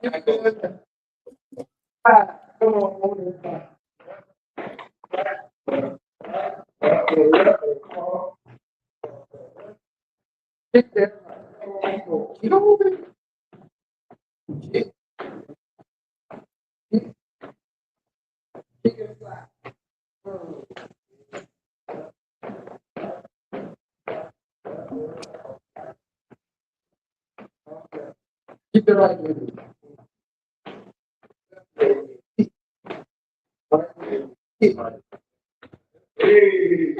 Keep it right with you.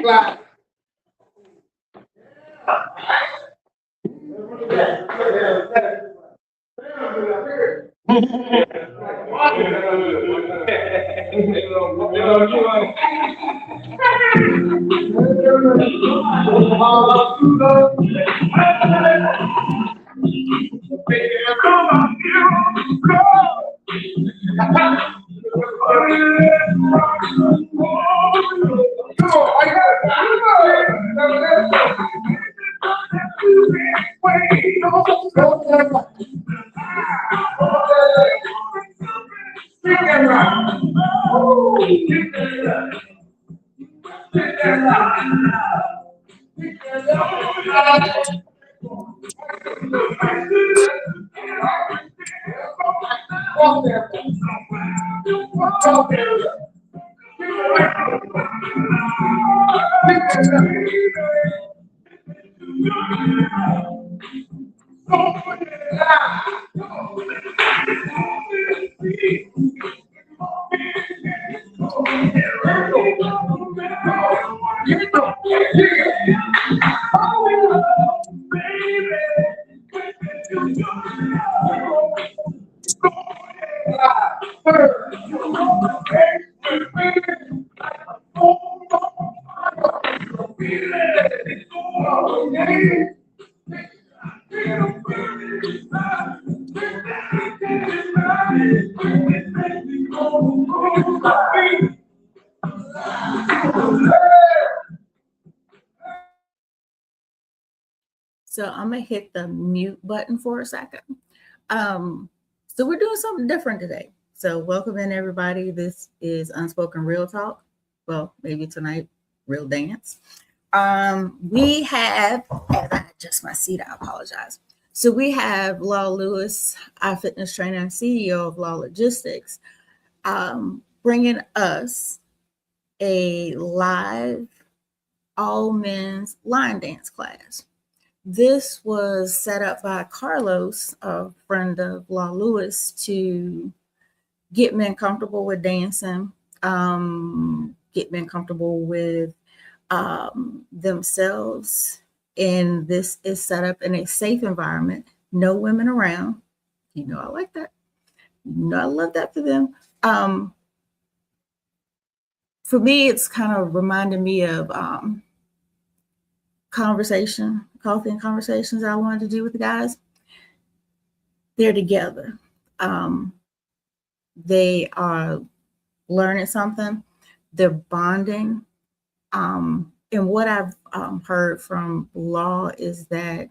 Clap. So I'm gonna hit the mute button for a second. So we're doing something different today. So welcome in everybody. This is Unspoken Real Talk. Well, maybe tonight, Real Dance. We have, as I adjust my seat, I apologize. So we have Law Lewis, our fitness trainer and CEO of Law Logistics, bringing us a live all men's line dance class. This was set up by Carlos, a friend of Law Lewis, to get men comfortable with dancing, get men comfortable with themselves. And this is set up in a safe environment, no women around. You know, I like that. You know, I love that for them. For me, it's kind of reminding me of coffee and conversations I wanted to do with the guys. They're together. They are learning something. They're bonding. And what I've heard from Law is that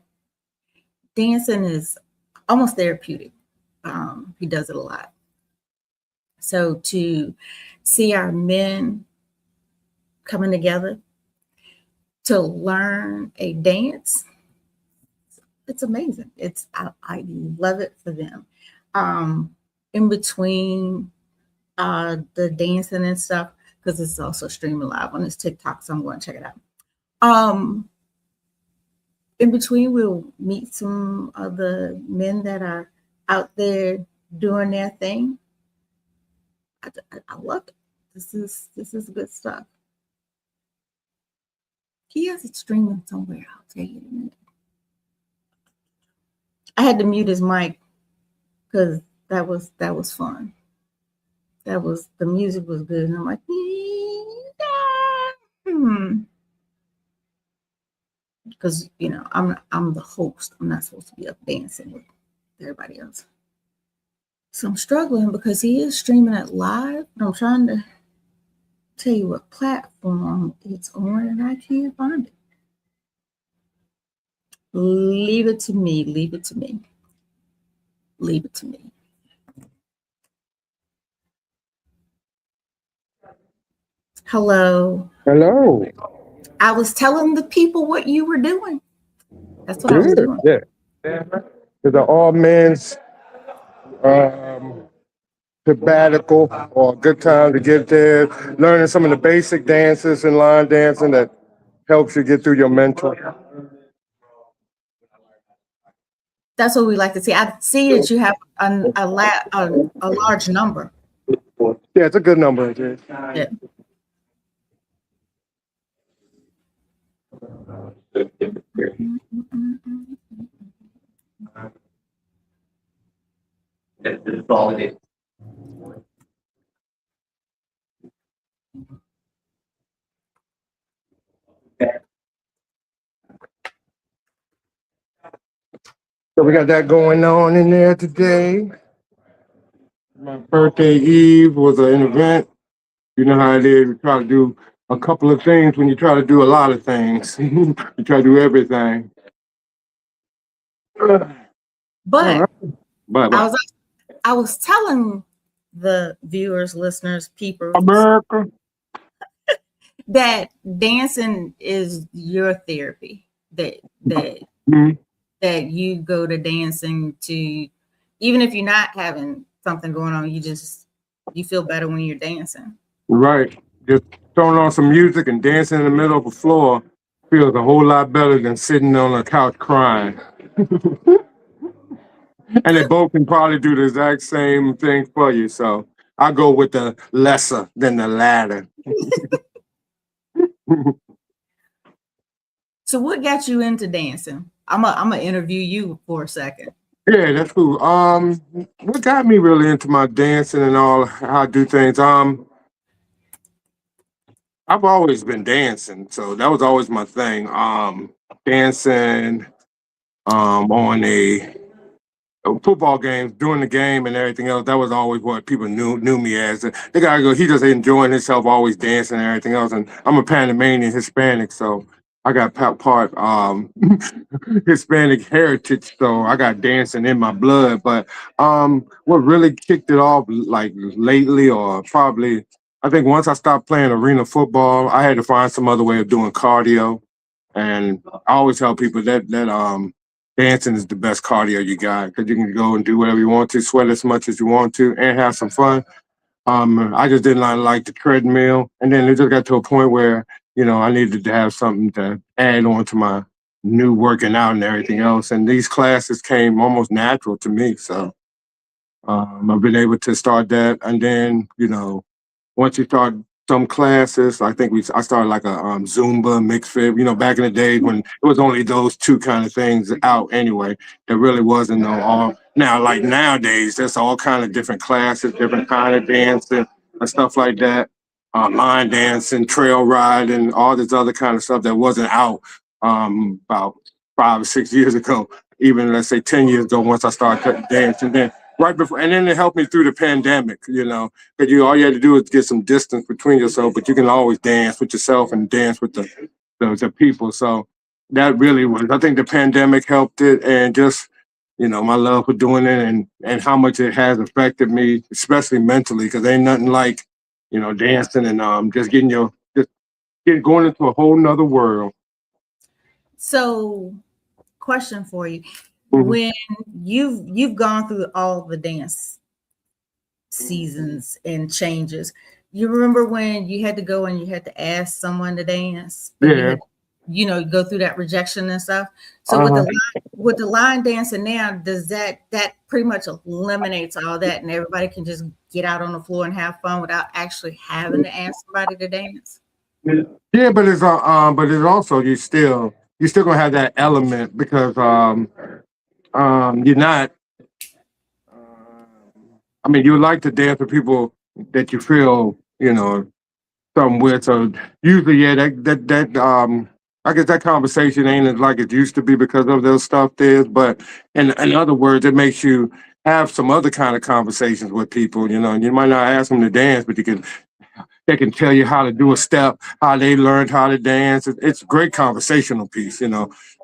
dancing is almost therapeutic. He does it a lot. So to see our men coming together to learn a dance, it's amazing. I love it for them. In between the dancing and stuff, because it's also streaming live on this TikTok, so I'm going to check it out. In between, we'll meet some of the men that are out there doing their thing. I love it. This is good stuff. He has it streaming somewhere. I'll tell you in a minute. I had to mute his mic because that was fun. The music was good, and I'm like, because you know I'm the host. I'm not supposed to be up dancing with everybody else. So I'm struggling because he is streaming it live, but I'm trying to tell you what platform it's on, and I can't find it. Leave it to me. Leave it to me. Leave it to me. Hello. Hello. I was telling the people what you were doing. That's what I was Good. doing. Yeah. It's an all men's um, sabbatical or a good time to get there, learning some of the basic dances and line dancing that helps you get through your mental. That's what we like to see. I see that you have a large number. Yeah, it's a good number. Yeah. So we got that going on in there today. My birthday eve was an event. You know how it is. We try to do a couple of things when you try to do a lot of things. You try to do everything. All But right. Bye I bye. was I was telling the viewers, listeners, peepers America. that dancing is your therapy. That Mhm. that you go to dancing to, even if you're not having something going on, you feel better when you're dancing. Right. Just throwing on some music and dancing in the middle of the floor feels a whole lot better than sitting on a couch crying. And they both can probably do the exact same thing for you. So I go with the lesser than the latter. So what got you into dancing? I'm gonna interview you for a second. Yeah, that's cool. What got me really into my dancing and all how I do things? I've always been dancing, so that was always my thing. Dancing on a football games, during the game and everything else. That was always what people knew me as. The guy go, he just enjoying himself, always dancing and everything else. And I'm a Panamanian Hispanic, so I got part Hispanic heritage, so I got dancing in my blood. But what really kicked it off, like lately, or probably, I think once I stopped playing arena football, I had to find some other way of doing cardio. And I always tell people that dancing is the best cardio you got because you can go and do whatever you want to, sweat as much as you want to, and have some fun. I just didn't like the treadmill, and then it just got to a point where I needed to have something to add on to my new working out and everything else. And these classes came almost natural to me, so I've been able to start that, and then once you start some classes, I started like a Zumba, mixed fit. Back in the days when it was only those two kind of things out anyway. There really wasn't no all. Now, like nowadays, there's all kind of different classes, different kind of dancing and stuff like that. Line dancing, trail riding, all this other kind of stuff that wasn't out about 5 or 6 years ago. Even let's say 10 years ago, once I started dancing, then right before, and then it helped me through the pandemic. Because all you had to do is get some distance between yourself, but you can always dance with yourself and dance with the people. So that really was, I think the pandemic helped it, and just my love for doing it, and how much it has affected me, especially mentally, because ain't nothing like dancing and just going into a whole nother world. So, question for you: Mhm. when you've gone through all the dance seasons and changes, you remember when you had to go and you had to ask someone to dance, but you Yeah. had go through that rejection and stuff. So Uh-huh. with the line dancing now, does that pretty much eliminates all that, and everybody can just get out on the floor and have fun without actually having to ask somebody to dance? Yeah, but it's also you still gonna have that element because you're not. I mean, you like to dance with people that you feel something with. So usually, yeah, that I guess that conversation ain't as like it used to be because of those stuff there. But in other words, it makes you have some other kind of conversations with people. You might not ask them to dance, but they can tell you how to do a step, how they learned how to dance. It's a great conversational piece.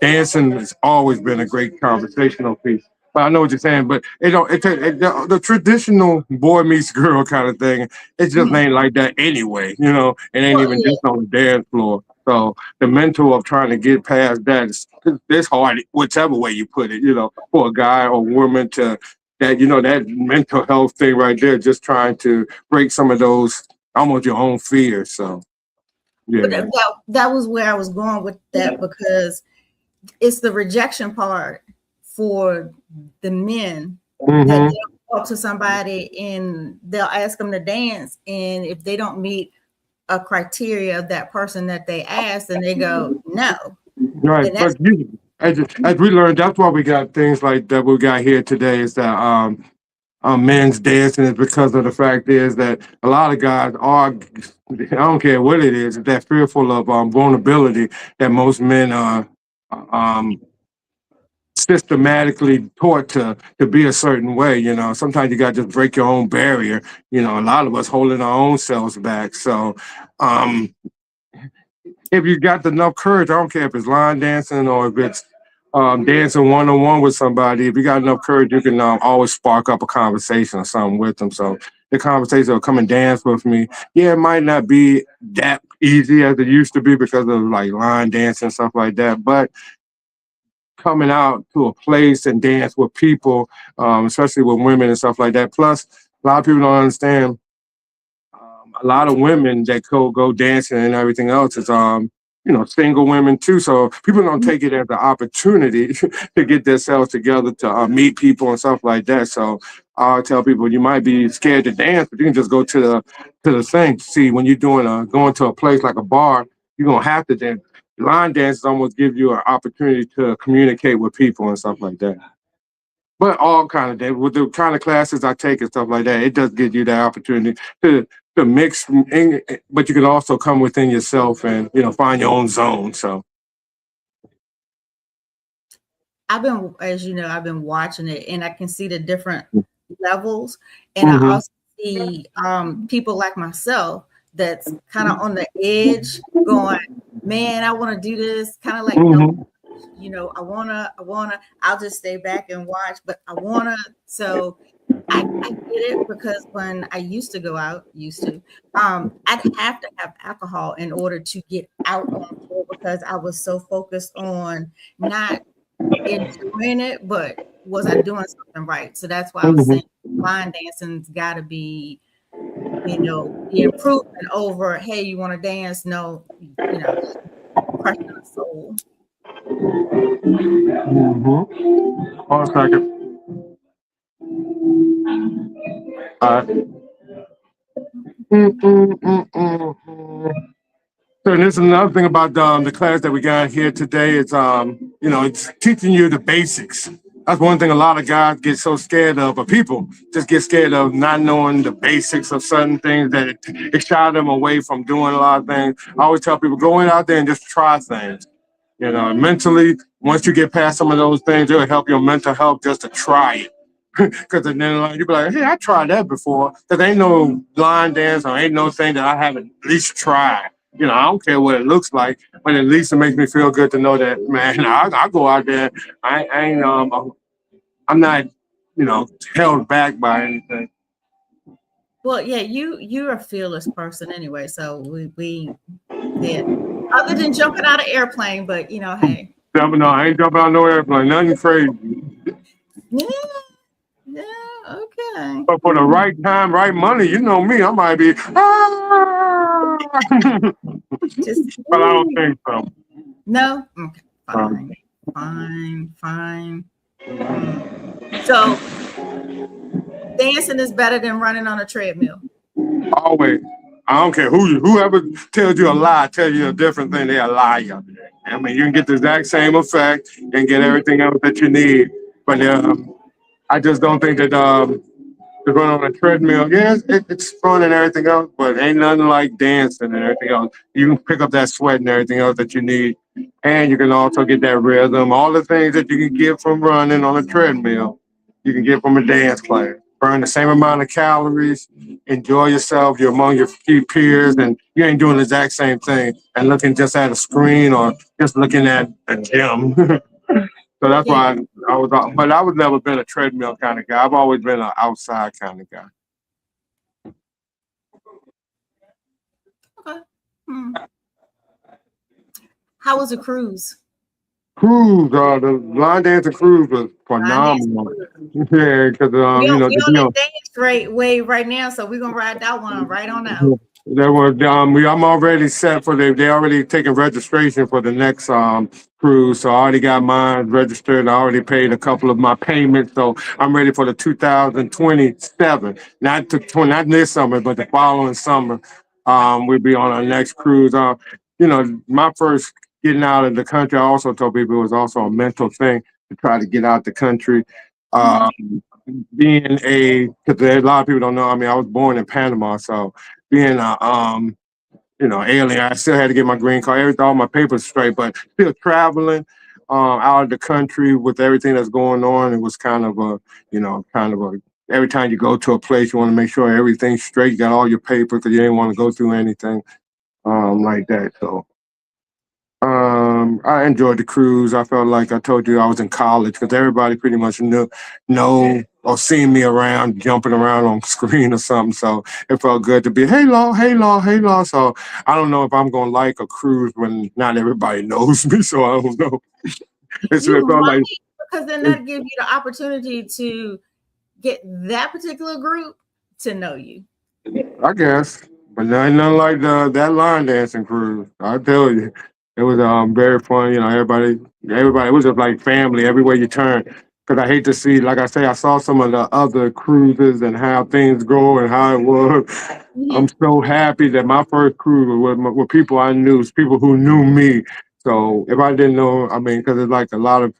Dancing has always been a great conversational piece. But I know what you're saying. But it don't. The traditional boy meets girl kind of thing. It just Mhm. ain't like that anyway. It ain't Well, even yeah, just on the dance floor. So the mental of trying to get past that is it's hard, whichever way you put it. For a guy or woman to that that mental health thing right there, just trying to break some of those almost your own fears. So but yeah. that was where I was going with that because it's the rejection part for the men that Hmm. they'll talk to somebody and they'll ask them to dance, and if they don't meet a criteria of that person that they asked, then they go no, Right, and that's but as we learned, that's why we got things like that we got here today. Is that men's dancing is because of the fact is that a lot of guys are, I don't care what it is, they're fearful of vulnerability that most men are um, systematically taught to be a certain way. Sometimes you got to just break your own barrier. A lot of us holding our own selves back. So um, if you got enough courage, I don't care if it's line dancing or if it's dancing one on one with somebody. If you got enough courage, you can always spark up a conversation or something with them. So the conversation will come and dance with me. Yeah, it might not be that easy as it used to be because of like line dancing and stuff like that, but coming out to a place and dance with people, especially with women and stuff like that. Plus, a lot of people don't understand a lot of women that go dancing and everything else is single women too. So people don't take it as an opportunity to get themselves together to meet people and stuff like that. So I tell people you might be scared to dance, but you can just go to the thing. See, when you're going to a place like a bar, you're gonna have to dance. Line dances almost give you an opportunity to communicate with people and stuff like that. But all kind of day with the kind of classes I take and stuff like that, it does give you that opportunity to mix, but you can also come within yourself and find your own zone. So, I've been, as you know, I've been watching it and I can see the different levels. And I hmm also see people like myself that's kind of on the edge going, man, I want to do this. Kind of like, no, hmm I'll just stay back and watch, but I wanna. So I get it because when I used to, I'd have to have alcohol in order to get out on the floor because I was so focused on not enjoying it, but was I doing something right? So that's why I was hmm saying line dancing's got to be, the improvement over. Hey, you want to dance? No, crushing the soul. One second. All right. So this is another thing about the class that we got here today. It's it's teaching you the basics. That's one thing a lot of guys get so scared of, or people just get scared of not knowing the basics of certain things that it shy them away from doing a lot of things. I always tell people go in out there and just try things. Mentally, once you get past some of those things, it'll help your mental health just to try it. Because then you'll be like, hey, I tried that before. Because ain't no line dance or ain't no thing that I haven't at least tried. I don't care what it looks like, but at least it makes me feel good to know that, man, I go out there. I ain't, I'm not, held back by anything. Well, yeah, you're a fearless person anyway. So we yeah. Other than jumping out of airplane, but hey. No, I ain't jumping on no airplane, nothing crazy. Yeah, yeah, okay. But for the right time, right money, you know me, I might be, Just but I don't think so. no? Okay, Um, fine, fine, fine. Hmm. So dancing is better than running on a treadmill. Always. I don't care whoever tells you a lie, tell you a different thing, they're a liar. I mean, you can get the exact same effect and get everything else that you need. But I just don't think that to run on a treadmill, yeah, it's fun and everything else, but ain't nothing like dancing and everything else. You can pick up that sweat and everything else that you need. And you can also get that rhythm, all the things that you can get from running on a treadmill, you can get from a dance class. Burn the same amount of calories, enjoy yourself, you're among your peers, and you ain't doing the exact same thing and looking just at a screen or just looking at a gym. So that's why I was, but I was never been a treadmill kind of guy. I've always been an outside kind of guy. Okay. How was the cruise? Cruise, the line dancing cruise was phenomenal. Yeah, because We you on, know, we on that dance wave right now, so we're gonna ride that one right on out. there were I'm already set for they already taking registration for the next cruise, so I already got mine registered. I already paid a couple of my payments, so I'm ready for the 2027. Not this summer, but the following summer. We'll be on our next cruise. You know, my first getting out of the country, I also told people it was also a mental thing to try to get out the country. Being because a lot of people don't know. I mean, I was born in Panama, so being a alien, I still had to get my green card, everything, all my papers straight, but still traveling out of the country with everything that's going on. It was kind of a every time you go to a place, you want to make sure everything's straight. You got all your papers because you didn't want to go through anything like that. So I enjoyed the cruise. I felt like I told you I was in college because everybody pretty much know or seen me around jumping around on screen or something. So it felt good to be hey law, hey law, hey law. So I don't know if I'm gonna like a cruise when not everybody knows me. So I don't know. It You felt might, like because then that gives you the opportunity to get that particular group to know you. I guess, but nothing like that line dancing cruise. I tell you, it was very fun. You know, everybody. It was just like family everywhere you turn. Because I hate to see, like I say, I saw some of the other cruises and how things go and how it was. I'm so happy that my first cruise was with people I knew, people who knew me. So if I didn't know, I mean, because it's like a lot of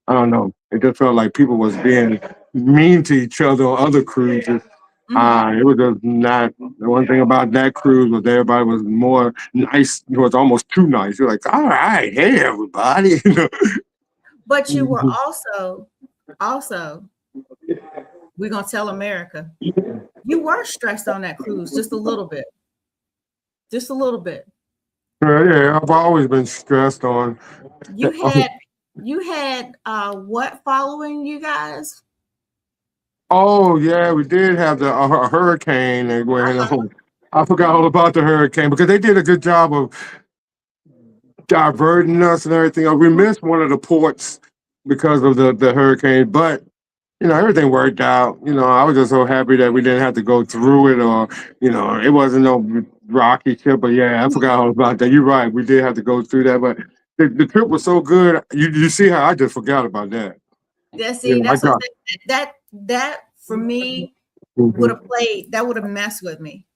I don't know. It just felt like people was being mean to each other on other cruises. It was just not the one thing about that cruise was everybody was more nice. It was almost too nice. You're like, all right, hey everybody. But you were also, we're gonna tell America, you were stressed on that cruise just a little bit. Just a little bit. Yeah, I've always been stressed on. You had what following you guys? Oh yeah, we did have the hurricane that went on. I forgot all about the hurricane because they did a good job of diverting us and everything. We missed one of the ports because of the hurricane, but everything worked out. I was just so happy that we didn't have to go through it, or it wasn't no rocky shit. But yeah, I forgot all about that. You're right, we did have to go through that, but the trip was so good. You see how I just forgot about that. That's what that for me would have played. That would have messed with me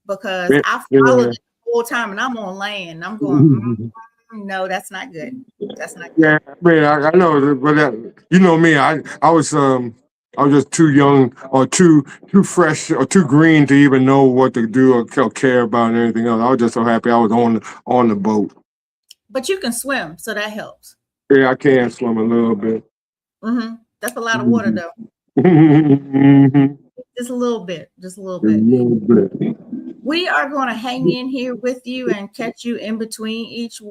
because I followed it the whole time, and I'm on land. I'm going, no, that's not good. That's not good. Yeah, I mean, I know, but you know me, I was just too young or too fresh or too green to even know what to do or care about and anything else. I was just so happy I was on the boat. But you can swim, so that helps. Yeah, I can swim a little bit. That's a lot of water, though. Just a little bit. Just a little bit. We are going to hang in here with you and catch you in between each,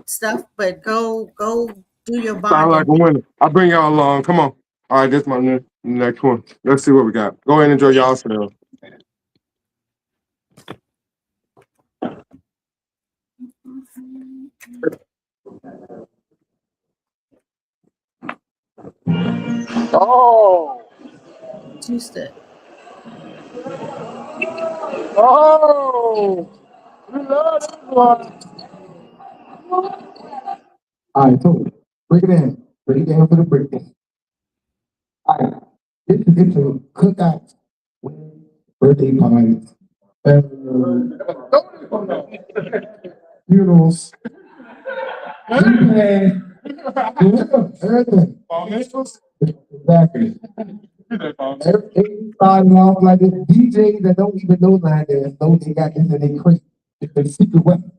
stuff. But go do your bonding. Sound like a winner. I'll bring y'all along. Come on. All right, this is my next one. Let's see what we got. Go ahead and enjoy y'all self. Oh. Two-step. Oh. We love this one. All right, so break it in. Break it down for the breakdown. All right, it's a cookout, birthday parties, funerals, everything. Exactly. Everything starting off like this. DJs that don't even know line dance know they got this in their crate. It's a secret weapon.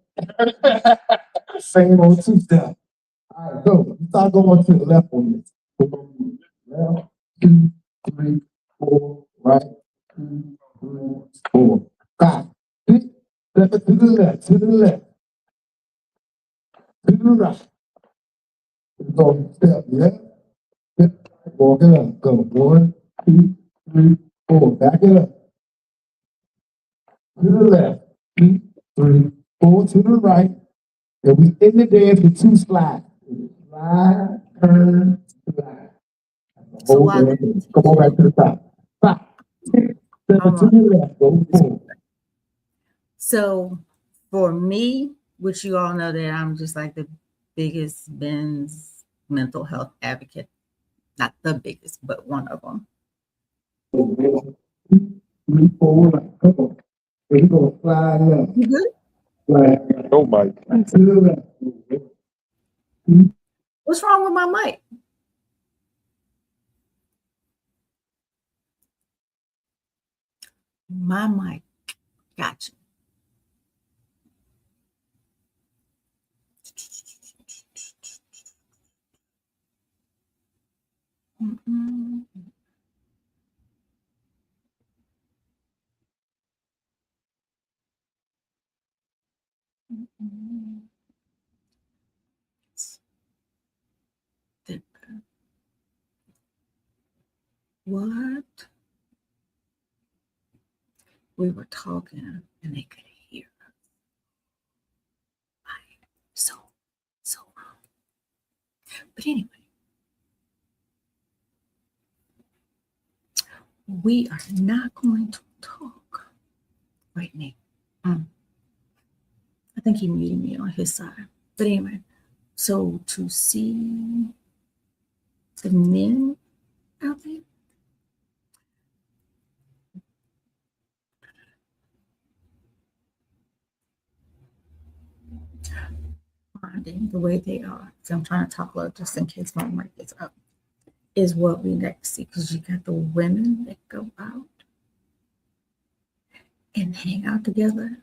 Same old two-step. All right, go. You start going to the left on this. Left, 2, 3, 4, right, 2, 3, 4, 5. Step it to the left, to the left, to the right. Go step left, step right, walk it up. Go 1, 2, 3, 4. Back it up. To the left, 2, 3, 4 to the right. And we in the dance with 2 slides. Slide, turn, slide. The So whole while dance. Come on back to the top. 5, 6, 7 to the left. Go 4. So for me, which you all know that I'm just like the biggest men's mental health advocate, not the biggest, but one of them. 2, 3, 4. Right. Come on. We're going to slide left. You good? Slide Oh, Mike. to the left. What's wrong with my mic? My mic. Gotcha. Mm-mm. Mm-mm. What? We were talking and they could hear us. So wrong. But anyway, we are not going to talk right now. I think he muted me on his side. But anyway, so to see the men out there, finding the way they are. So I'm trying to talk low just in case my mic gets up. Is what we next see, because you got the women that go out and hang out together.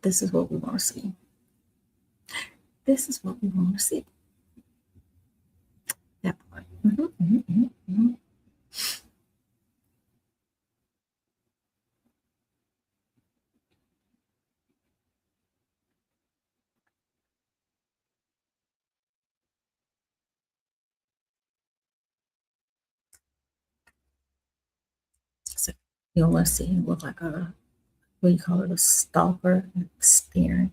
This is what we want to see. This is what we want to see. That part. So you'll want to see him look like a, what do you call it, a stalker staring.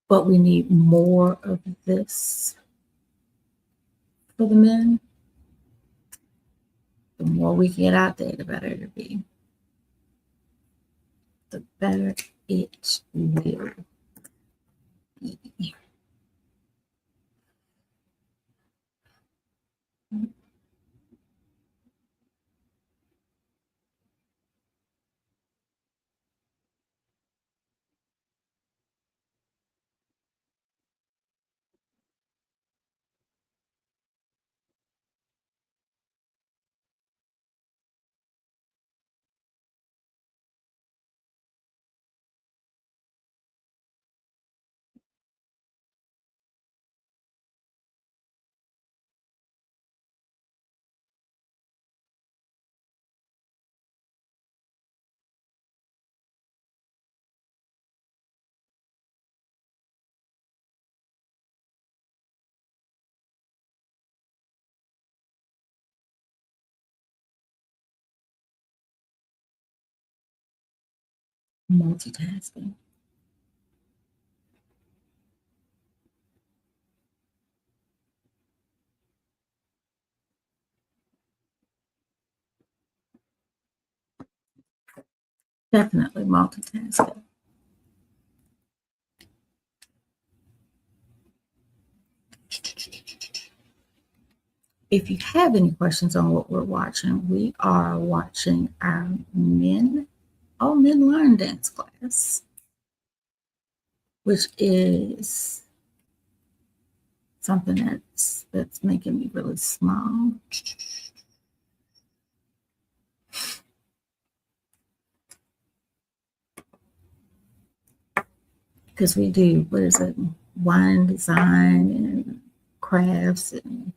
But we need more of this for the men. The more we get out there, the better it'll be. The better it will be. Multitasking. Definitely multitasking. If you have any questions on what we're watching, we are watching our All Men Learn dance class, which is something that's making me really smile. Because we do, what is it, wine design and crafts and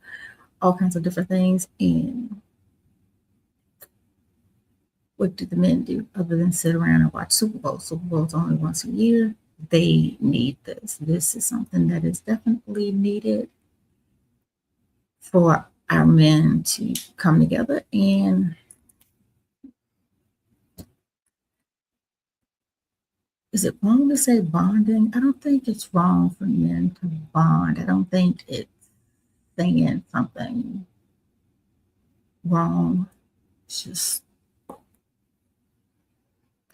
all kinds of different things. And what do the men do other than sit around and watch Super Bowl? Super Bowl's only once a year. They need this. This is something that is definitely needed for our men to come together. And is it wrong to say bonding? I don't think it's wrong for men to bond. I don't think it's saying something wrong. It's just,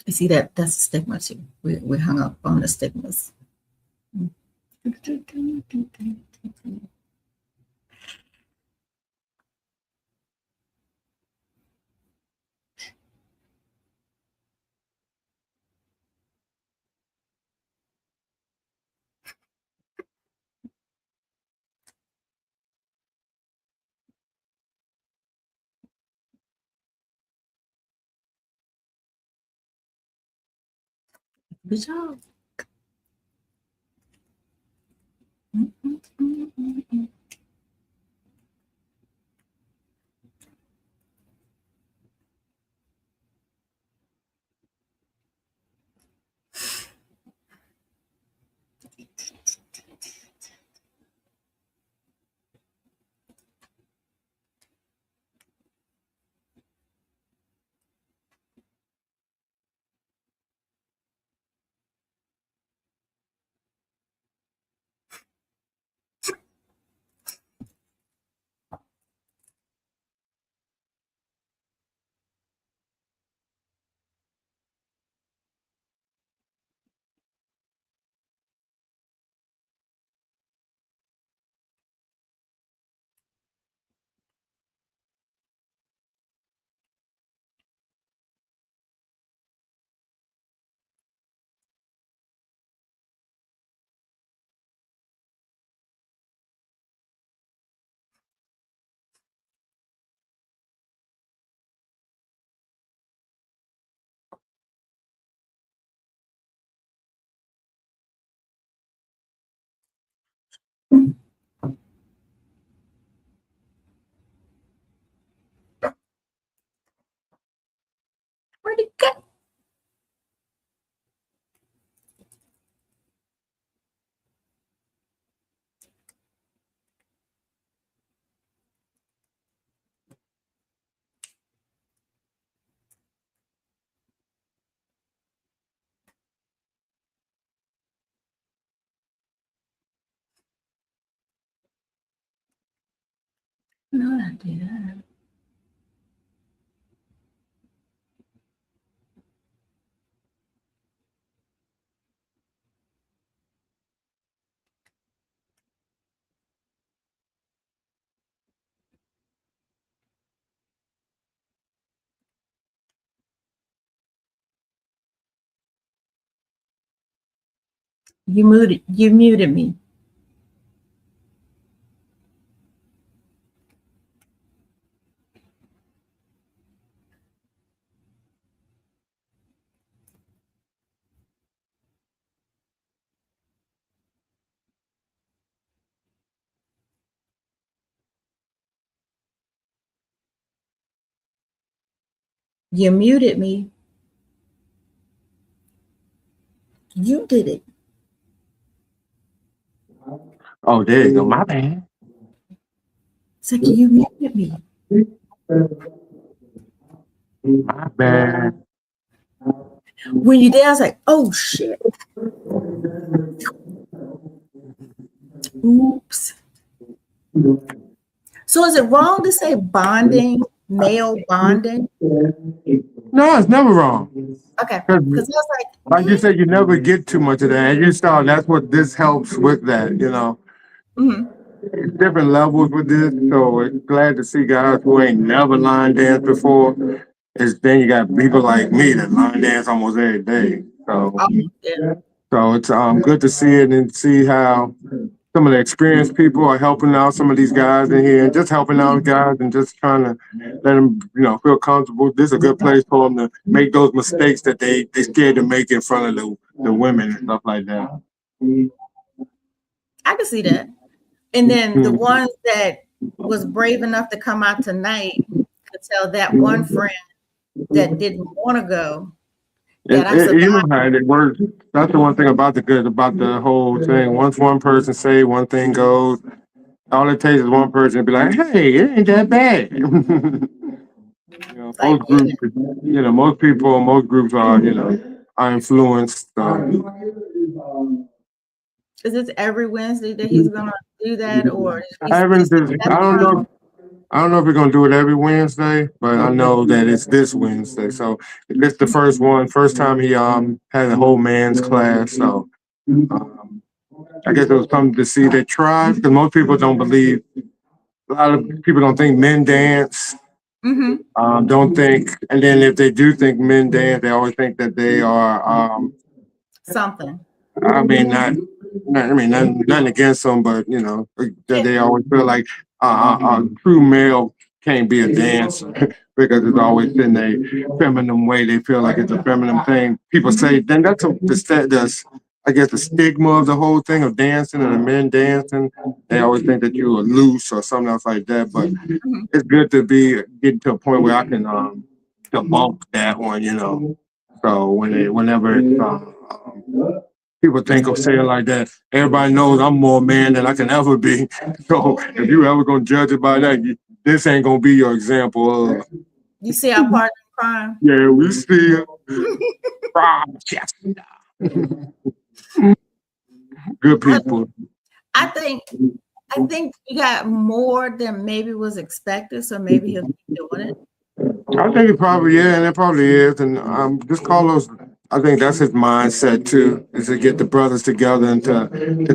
you see, that's a stigma too. We hung up on the stigmas. Good job. Where'd it go? No, I did that. You muted me. You muted me. You did it. Oh, there you go. My bad. It's like you muted me. My bad. When you did, I was like, oh shit. Oops. So is it wrong to say bonding, male bonding? No, it's never wrong. Okay. Because I was Like you said, you never get too much of that. And you start, that's what this helps with that, you know. mm-hmm. It's different levels with this. So it's glad to see guys who ain't never line danced before. It's then you got people like me that line dance almost every day. So Yeah. so it's good to see it and see how some of the experienced people are helping out some of these guys in here and just helping out guys and just trying to let them, feel comfortable. This is a good place for them to make those mistakes that they scared to make in front of the women and stuff like that. I can see that. And then the ones that was brave enough to come out tonight could tell that one friend that didn't want to go, that I You know survived. how it works. That's the one thing about the whole thing. Once one person say one thing goes, all it takes is one person to be like, "Hey, it ain't that bad." Like, Most groups, most people, most groups are, are influenced. is this every Wednesday that he's gonna do that, or I haven't. that's I don't know. final? I don't know if we're gonna do it every Wednesday, but I know that it's this Wednesday. So it's the first one, first time he had a whole man's class. So um, I guess it was something to see they tried because most people don't believe. A lot of people don't think men dance. Mm-hmm. Don't think, and then if they do think men dance, they always think that they are. Something. I mean, I mean, nothing against them, but that Yeah. they always feel like a true male can't be a dancer because it's always in a feminine way. They feel like it's a feminine thing. People say, then that's I guess the stigma of the whole thing of dancing and the men dancing. They always think that you are loose or something else like that. But Mhm. it's good to be getting to a point where I can debunk that one. So whenever it's, people think of saying like that, everybody knows I'm more man than I can ever be. So if you ever gonna judge it by that, this ain't gonna be your example of. You see our partner in crime? Yeah, we still Rochester. Good people. I think you got more than maybe was expected, so maybe he'll keep doing it. I think it probably and it probably is, and just Carlos. I think that's his mindset too, is to get the brothers together and to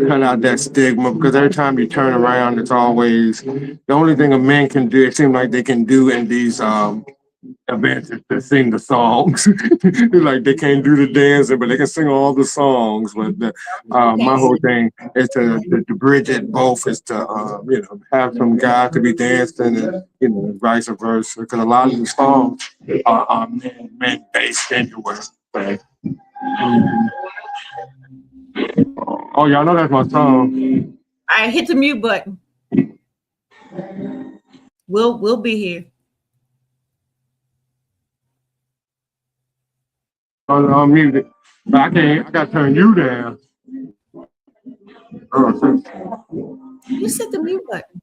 cut out that stigma. Because every time you turn around, it's always the only thing a man can do. It seems like they can do in these events is to sing the songs. Like they can't do the dancing, but they can sing all the songs. But Okay. my whole thing is to bridge it both is to have some guys to be dancing and vice versa. Because a lot of these songs are men based anyway. So, oh, y'all know that's my song. All right, hit the mute button. We'll be here. On music, but I can't. I gotta turn you down. You hit the mute button.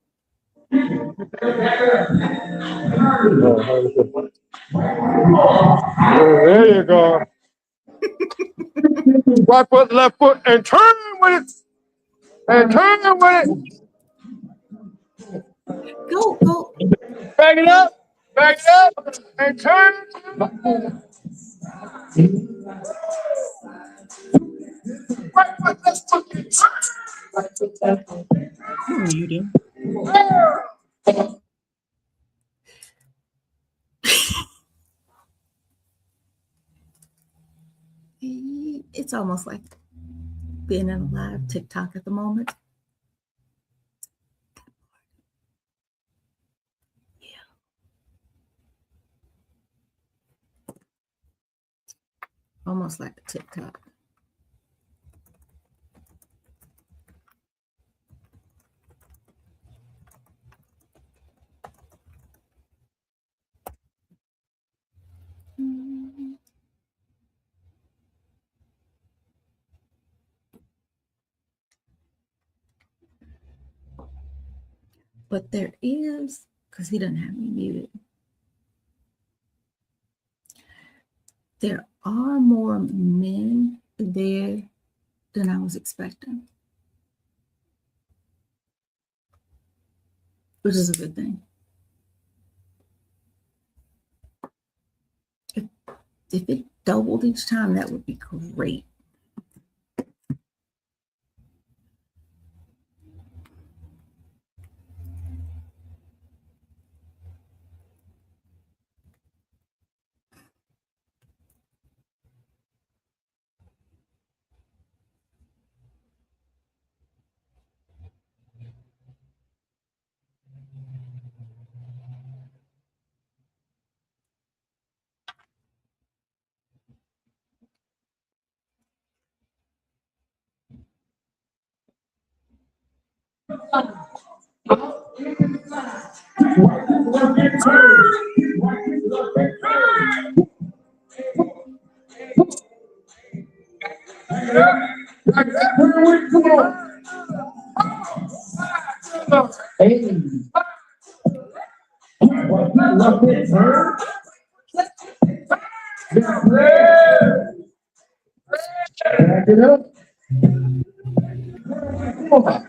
There you go. Right foot, left foot, and turn with it. And turn with it. Go. Back it up. Back it up. And turn. Right foot, left foot, and turn. I'm muting. It's almost like being in a live TikTok at the moment. Yeah. Almost like a TikTok. But there is, because he doesn't have me muted, there are more men there than I was expecting, which is a good thing. If it doubled each time, that would be great. Like that, where come on. Hey. What this, huh? Back it up. Come on.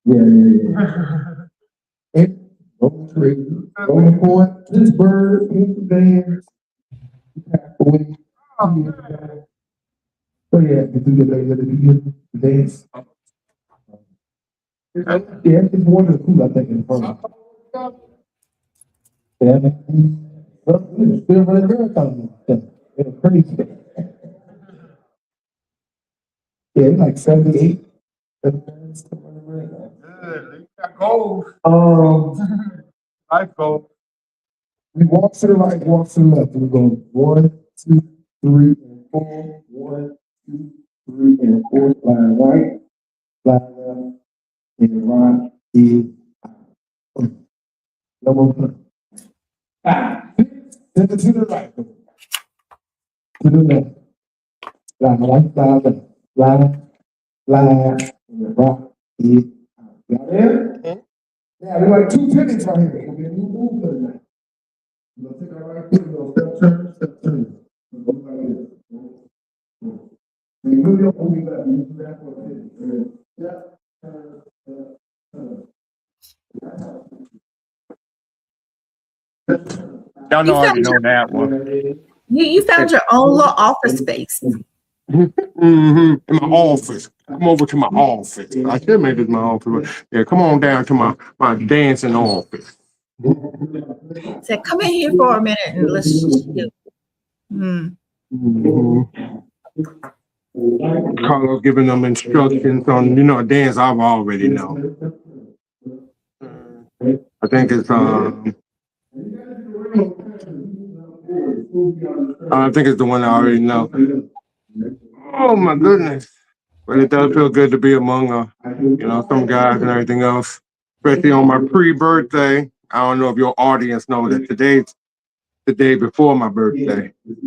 Yeah. Go tree, go point, Pittsburgh, Pennsylvania, away. So yeah, you do the dance. Yeah, it's one of the two I think in front of. Yeah, well, it's still running marathon. It's crazy. Yeah, it's like 78. Good, you got goals. Life goals. We walk to the right, walk to the left. We go 1, 2, 3, and 4. 1, 2, 3, and 4. Slide right, slide left, and right is out. Number 1. 5, 6, 7 to the right. To the left. Slide right, slide left. Slide, slide, and right is out. Y'all there? Yeah, there's like 2 pivots right here. We're gonna move for the night. We're gonna take our right foot, we're gonna step turn. We're gonna go like this. So you really don't move left, you do that for a pivot. Step, turn, step, turn. Y'all know You I already found know that one. you found your own little office space. In my office. Come over to my office. I should make this my office. But yeah, come on down to my dancing office. Said, come in here for a minute and let's shoot. Carlos giving them instructions on, a dance I've already know. I think it's the one I already know. Oh my goodness. But it does feel good to be among some guys and everything else. Especially on my pre-birthday. I don't know if your audience knows that today's the day before my birthday. It's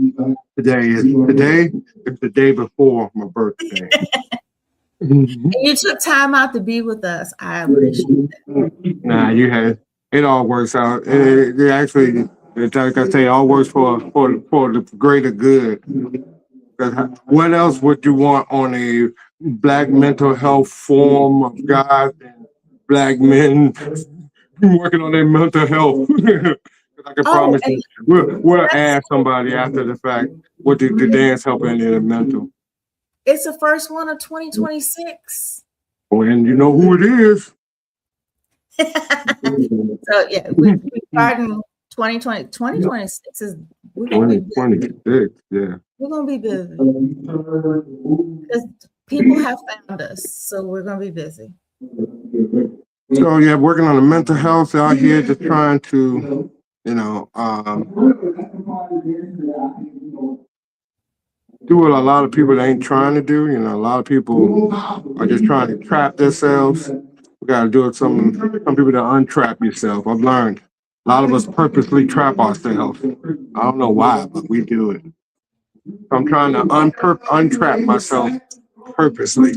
the day before my birthday. And you took time out to be with us. I appreciate that. Nah, it all works out. It actually, like I say, it all works for the greater good. Because what else would you want on a Black mental health forum of guys and Black men working on their mental health? I can promise you, we'll ask somebody after the fact, what did the dance help in their mental? It's the first one of 2026. Well, and you know who it is. So yeah, we starting 2020. 2026 is we're gonna be busy. 2026, yeah. We're gonna be busy because people have found us, so we're gonna be busy. So yeah, working on the mental health out here, just trying to, do what a lot of people ain't trying to do. A lot of people are just trying to trap themselves. We got to do it. Some people to untrap yourself. I've learned a lot of us purposely trap ourselves. I don't know why, but we do it. I'm trying to untrap myself purposely.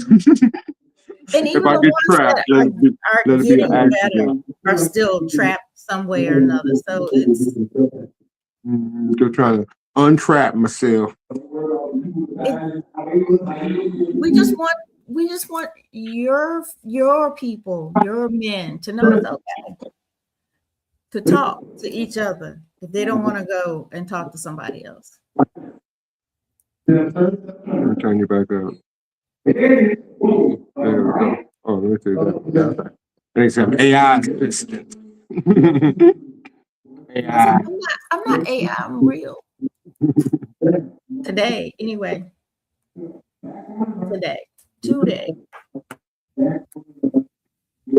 And even if I the get ones trapped, that let are it be getting an better accident. are still trapped some way or another. So it's still trying to untrap myself. We just want your people, your men to know it's okay. to talk to each other if they don't want to go and talk to somebody else. I'll turn you back up. There we go. Oh, let me see that. They said AI assistant. AI. I'm not AI, I'm real. Today, anyway. Today.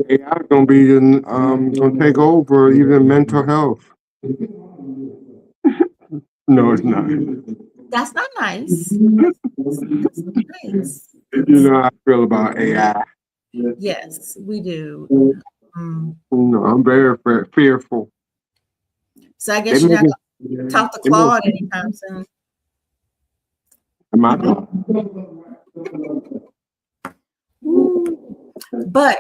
AI is gonna be gonna take over even mental health. No, it's not. That's not nice. That's not nice. You know how I feel about AI. Yes, we do. No, I'm very fearful. So I guess you're not gonna talk to Claude anytime soon. Am I? But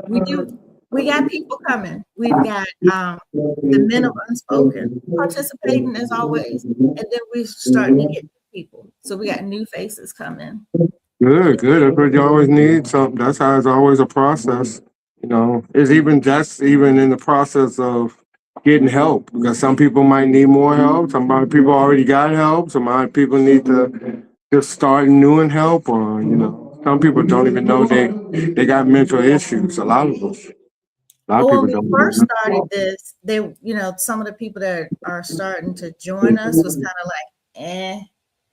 we got people coming. We've got the men of Unspoken participating as always, and then we're starting to get people. So we got new faces coming. Good. That's what you always need. So that's how it's always a process. You know, it's even in the process of getting help because some people might need more help. Some people already got help. Some people need to just start new and help, or some people don't even know they got mental issues. A lot of them. A lot of Well, people when we don't. first started this, some of the people that are starting to join us was kind of like, eh.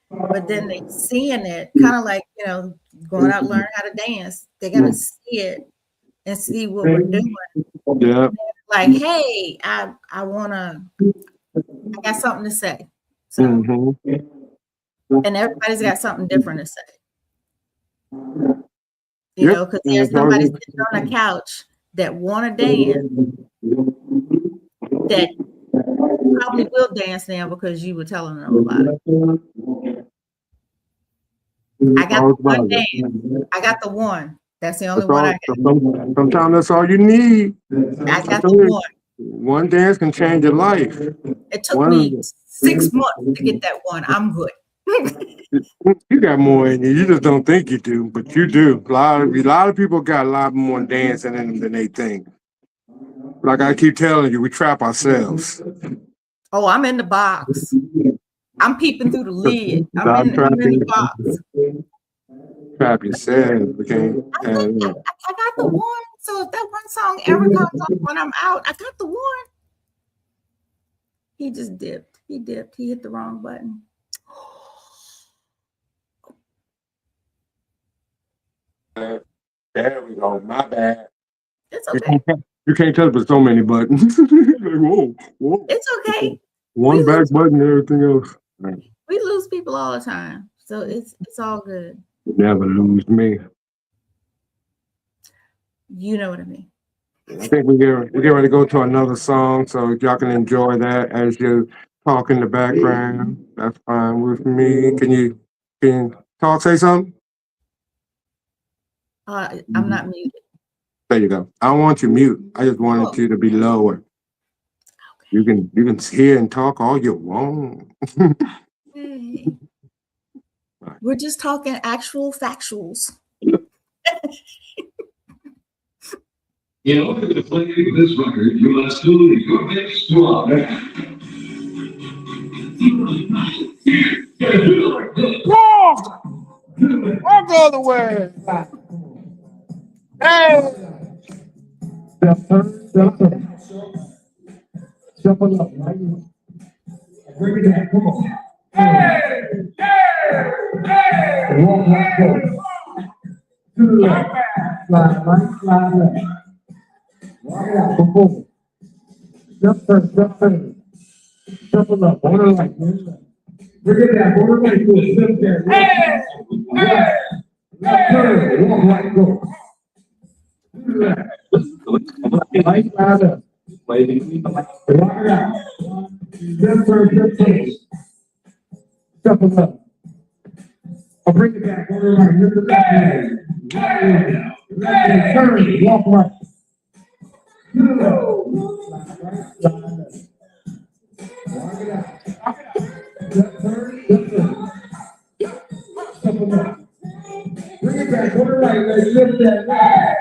But then they seeing it, kind of like, going out, learn how to dance. They got to see it and see what we're doing. Yeah. Like, hey, I got something to say. So, and everybody's got something different to say. Because there's somebody sitting on a couch that want to dance that probably will dance now because you were telling them about it. I got the one dance. I got the one. That's the only one I got. Sometimes that's all you need. I got the one. One dance can change your life. It took me 6 months to get that one. I'm good. You got more in you. You just don't think you do, but you do. A lot of people got a lot more dancing in them than they think. Like I keep telling you, we trap ourselves. Oh, I'm in the box. I'm peeping through the lid. I'm in the box. Trap yourself. I got the one. So if that one song ever comes on when I'm out, I got the one. He just dipped. He hit the wrong button. There we go. My bad. It's okay. You can't touch with so many buttons. Like, whoa. It's okay. One back button and everything else. We lose people all the time. So it's all good. You never lose me. You know what I mean. I think we're getting ready to go to another song, so y'all can enjoy that as you talk in the background. That's fine with me. Can you talk, say something? I'm not muted. There you go. I don't want you mute. I just wanted you to be lower. Okay. You can hear and talk all you want. Hey. We're just talking actual factuals. In order to play this record, you must do your best squad. Walk the other way. Hey! Shuffle up, right? Bring it back, come on. Hey! Walk like go. To the left. Slide right, slide left. Walk it out, before. Jump first. Shuffle up, on the right, bring it back, on the right, go. Slip there. Hey! Left turn, walk right, go. To the left. Right, slide up. Walk it out. Jump first. Shuffle up. I'll bring it back, on the right, lift the left hand. Left hand, turn, walk right. To the left. Right, slide left. Walk it out. Left turn. Shuffle up. Bring it back, on the right, let's lift that right.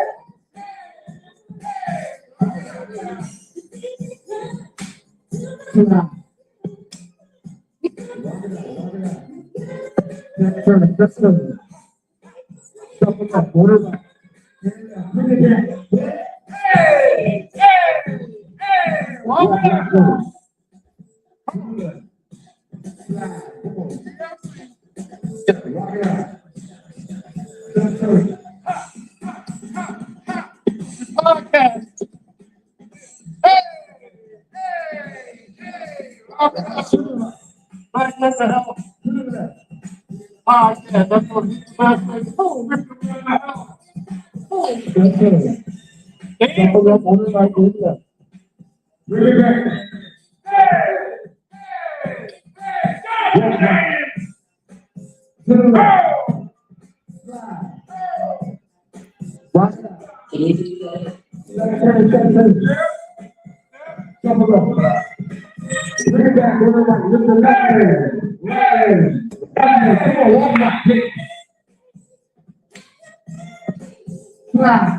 Slide. Turn. Just turn. Shuffle up. Order right. Bring it back. Walk back. Go. Slide. Come on. Walk it out. Just turn. Podcast. Black mental health. Podcast. That's what black mental health. Just turn. Shuffle up. Order right. Order left. Bring it back. Walk right. To the left. Slide. Walk it out. Turn. Shuffle up. Bring it back. Order right. Lift the left hand. Right hand. Come on. Walk right. Slide.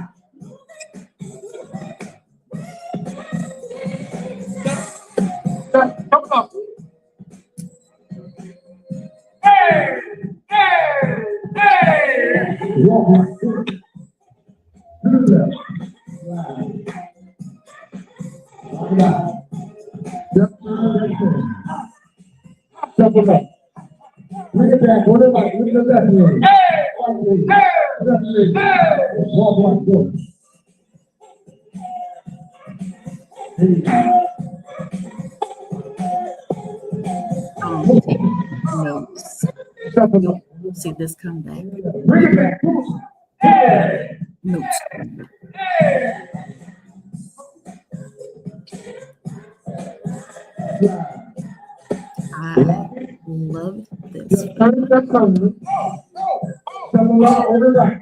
Come up. Walk right. To the left. Slide. Walk it out. Just shuffle up. Bring it back. Order right. Lift the left hand. Right leg. Left leg. Walk right. Go. Take notes. Shuffle up. See this come back. Bring it back. Come on. Notes. I love this. Just turn that corner. Shuffle up. Order right.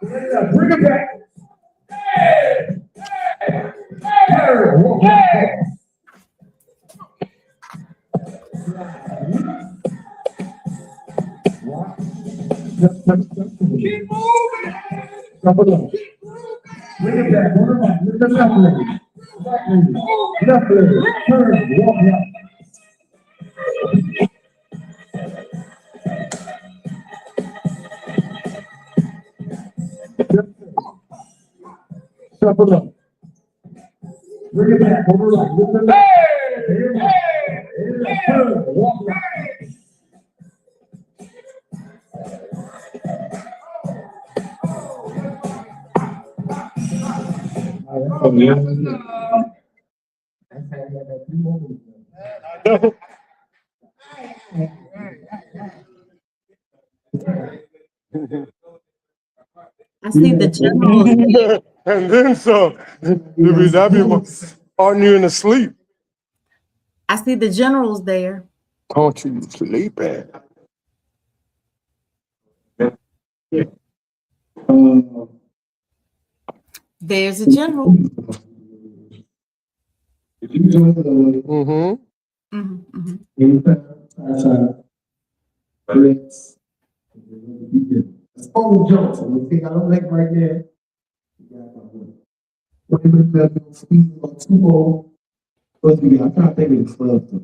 Bring it back. Turn. Walk right. Walk. Just keep moving. Shuffle up. Bring it back. Order right. Lift the left leg. Right leg. Left leg. Turn. Walk right. Shuffle up. Bring it back. Order right. Lift the left. Turn. Walk right. I see the generals. And then some. That be on you in the sleep. I see the generals there. Don't you sleep at? There's a general. Mm-hmm. Oh, Johnson, the thing I don't like right there. What do you think squeeze about 2 more? I'm trying to think of the club stuff.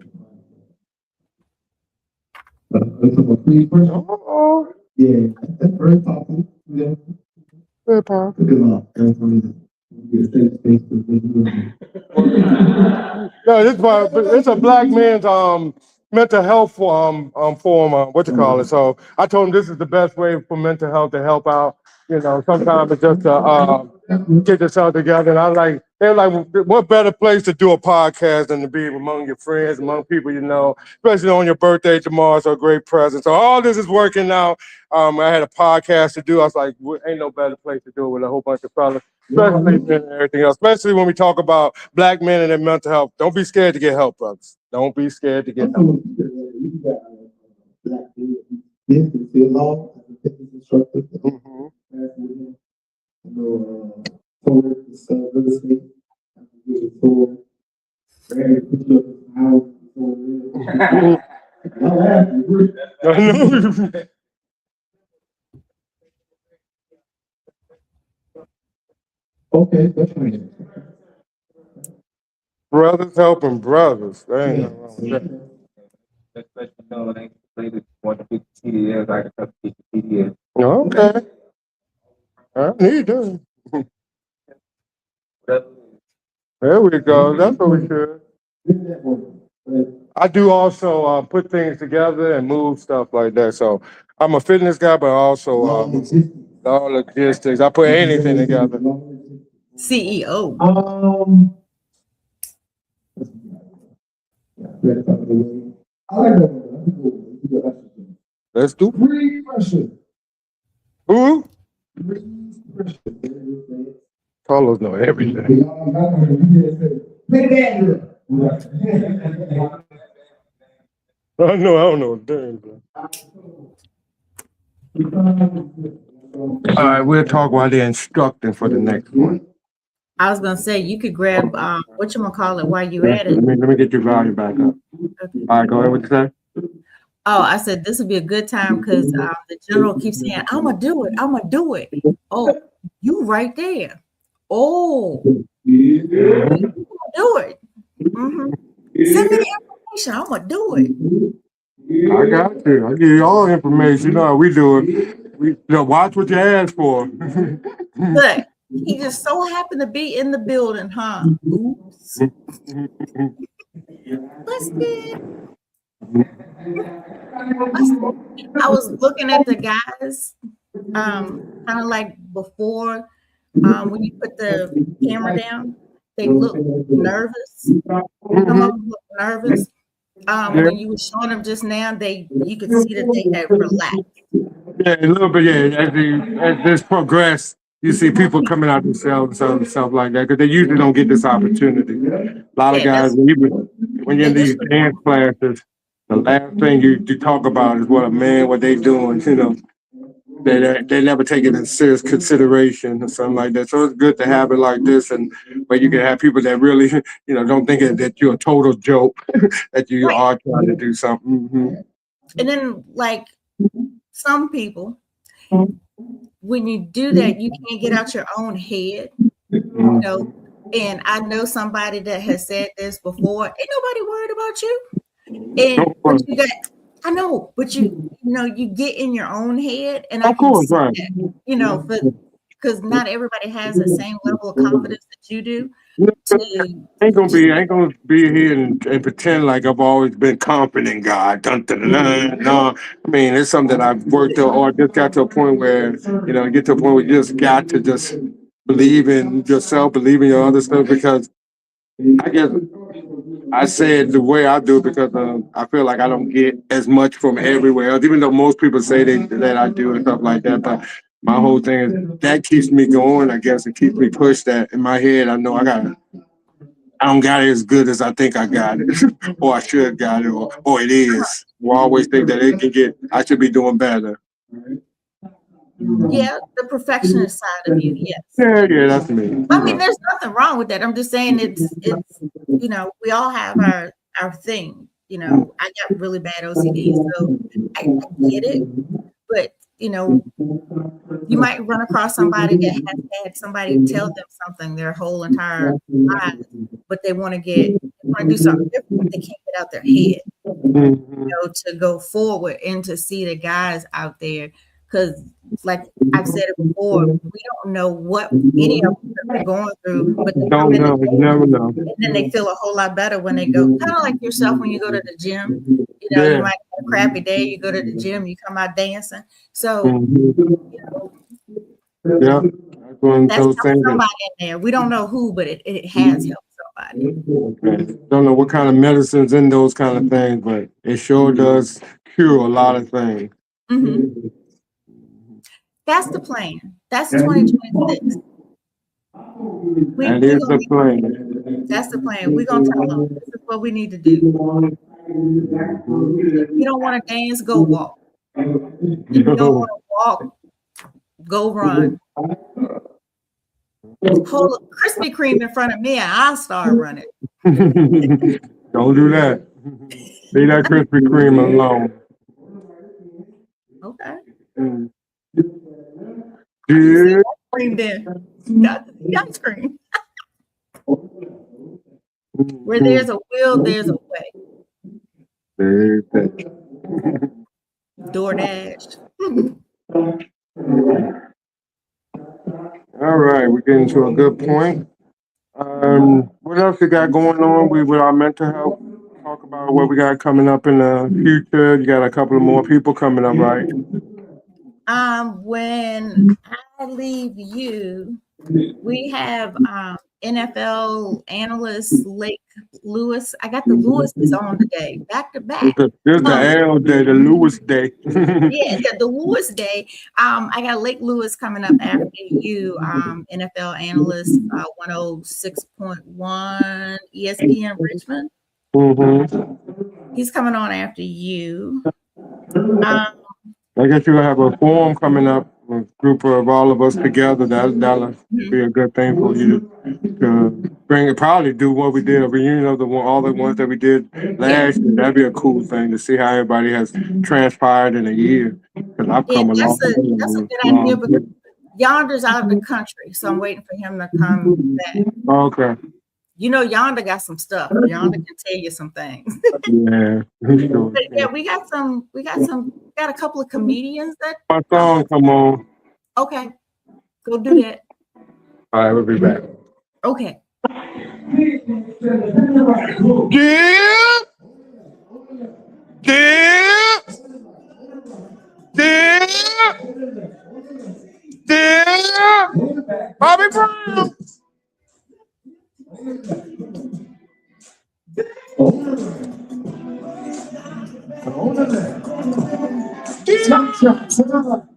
Oh, Yeah, that's very popular. Yeah. very powerful. Look at that. No, it's a black man's mental health forum, what you call it. So I told him this is the best way for mental health to help out. You know, sometimes it's just get yourself together. And they're like, what better place to do a podcast than to be among your friends, among people you know, especially on your birthday tomorrow. So a great present. So all this is working out. I had a podcast to do. I was like, ain't no better place to do it with a whole bunch of fellas, especially men and everything else. Especially when we talk about black men and their mental health. Don't be scared to get help, brothers. Don't be scared to get help. Okay, that's fine. Brothers helping brothers. There ain't nothing wrong with that. Just let you know, I ain't played it 150 CDLs. I can touch 50 CDLs. Okay. I need that. There we go. That's what we should. I do also put things together and move stuff like that. So I'm a fitness guy, but also all logistics. I put anything together. CEO. Let's do. Free pressure. Who? Free pressure. Carlos know everything. I know. I don't know a damn thing. All right, we'll talk while they're instructing for the next one. I was gonna say you could grab whatchamacallit while you at it. Let me get your volume back up. Okay. All right, go ahead. What you say? Oh, I said this would be a good time because the general keeps saying, "I'm gonna do it. I'm gonna do it." Oh, you right there. Oh, you gonna do it. Mhm. Send me the information. I'm gonna do it. I got you. I give you all the information. You know how we do it. Watch what you ask for. But he just so happened to be in the building, huh? Oops. Busted. I was looking at the guys, kind of like before, when you put the camera down, they look nervous. Some of them look nervous. When you were showing them just now, you could see that they had relaxed. Yeah, a little bit. Yeah, as this progress, you see people coming out themselves and stuff like that because they usually don't get this opportunity. A lot of guys, when you're in these dance classes, the last thing you talk about is what they doing. You know, they never take it in serious consideration or something like that. So it's good to have it like this, and where you can have people that really, don't think that you're a total joke, that you Right. are trying to do something. Mm-hmm. And then, like some people, when you do that, you can't get out your own head, And I know somebody that has said this before. Ain't nobody worried about you. And but you got, I know, but you get in your own head, and I can see that, because not everybody has the same level of confidence that you do. Ain't gonna be here and pretend like I've always been confident guy. Dun, dun, dun, dun. No, I mean it's something that I've worked to, or just got to a point where get to a point where you just got to just believe in yourself, believe in your other stuff. Because I guess I say it the way I do it because I feel like I don't get as much from everywhere else, even though most people say that I do and stuff like that. But my whole thing is that keeps me going. I guess it keeps me pushed. That in my head, I know I don't got it as good as I think I got it, or I should got it, or it is. We always think that I should be doing better. Yeah, the perfectionist side of you, yes. Yeah, that's me. I mean, there's nothing wrong with that. I'm just saying it's we all have our thing. I got really bad OCD, so I get it. But you might run across somebody that has had somebody tell them something their whole entire life, but they want to do something different, but they can't get out their head, to go forward and to see the guys out there. Because, like I've said it before, we don't know what any of them are going through, but they come in you never know. and then they feel a whole lot better when they go. Kind of like yourself when you go to the gym. You might have a crappy day. You go to the gym, you come out dancing. So, yeah, that's somebody in there. We don't know who, but it has helped somebody. Okay. Don't know what kind of medicines in those kind of things, but it sure does cure a lot of things. Mm-hmm. That's the plan. That's 2026. That is the plan. That's the plan. We're going to tell them this is what we need to do. If you don't want to dance, go walk. If you don't want to walk, go run. Hold a Krispy Kreme in front of me and I'll start running. Don't do that. Leave that Krispy Kreme alone. Okay. Yeah. Cream then. Got the ice cream. Where there's a will, there's a way. Very good. DoorDash. All right, we're getting to a good point. What else you got going on with our mental health? Talk about what we got coming up in the future. You got a couple of more people coming up, right? When I leave you, we have NFL analyst Lake Lewis. I got the Lewis's on today, back to back. There's the L day, the Lewis day. Yeah, the Lewis day. I got Lake Lewis coming up after you, NFL analyst, 106.1 ESPN Richmond. Mm-hmm. He's coming on after you. I guess you'll have a forum coming up, a group of all of us together. That'll be a good thing for you to bring it. Probably do what we did, a reunion of all the ones that we did last year. That'd be a cool thing to see how everybody has transpired in a year. Because I've come a long way. That's a good idea. But Yonder's out of the country, so I'm waiting for him to come back. Okay. You know, Yonder got some stuff. Yonder can tell you some things. Yeah. Sure. But yeah, we got a couple of comedians that. My song, come on. Okay, go do that. All right, we'll be back. Okay. Bobby Brown.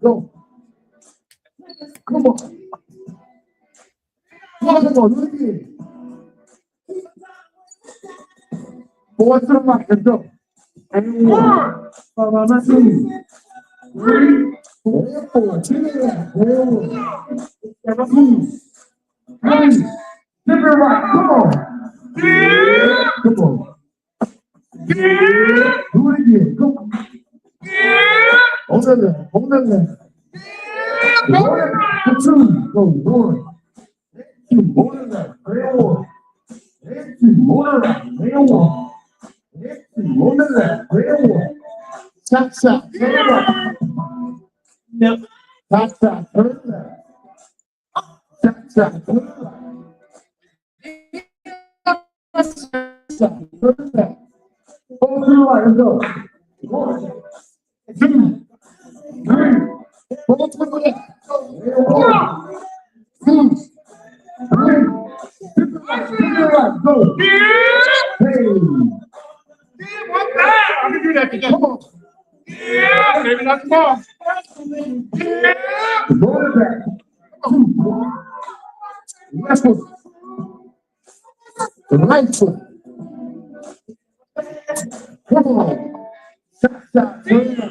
Go. Come on. Come on, look again. Boy to the right, let's go. And 1, 2, 3, 4, 2, 2, 3, give it right, come on. Yeah. Come on. Yeah. Do it again, come on. Yeah. On the left, on the left. Yeah. 1, 2, go, 1, 2, on the left, 1, 2, on the right, 1. On the left, 1. Stop, stop, turn right. Yep. Stop, stop, turn left. Stop, stop, turn right. Stop, turn left. Go to the right, let's go. 1, 2, 3. Go to the left. 1, 2, 3. To the right, go. Hey. One time. I can do that together. Come on. Yeah, maybe not tomorrow. Yeah. Go to that. Come on. Left foot. The right foot. Come on. Shot, shot, turn up.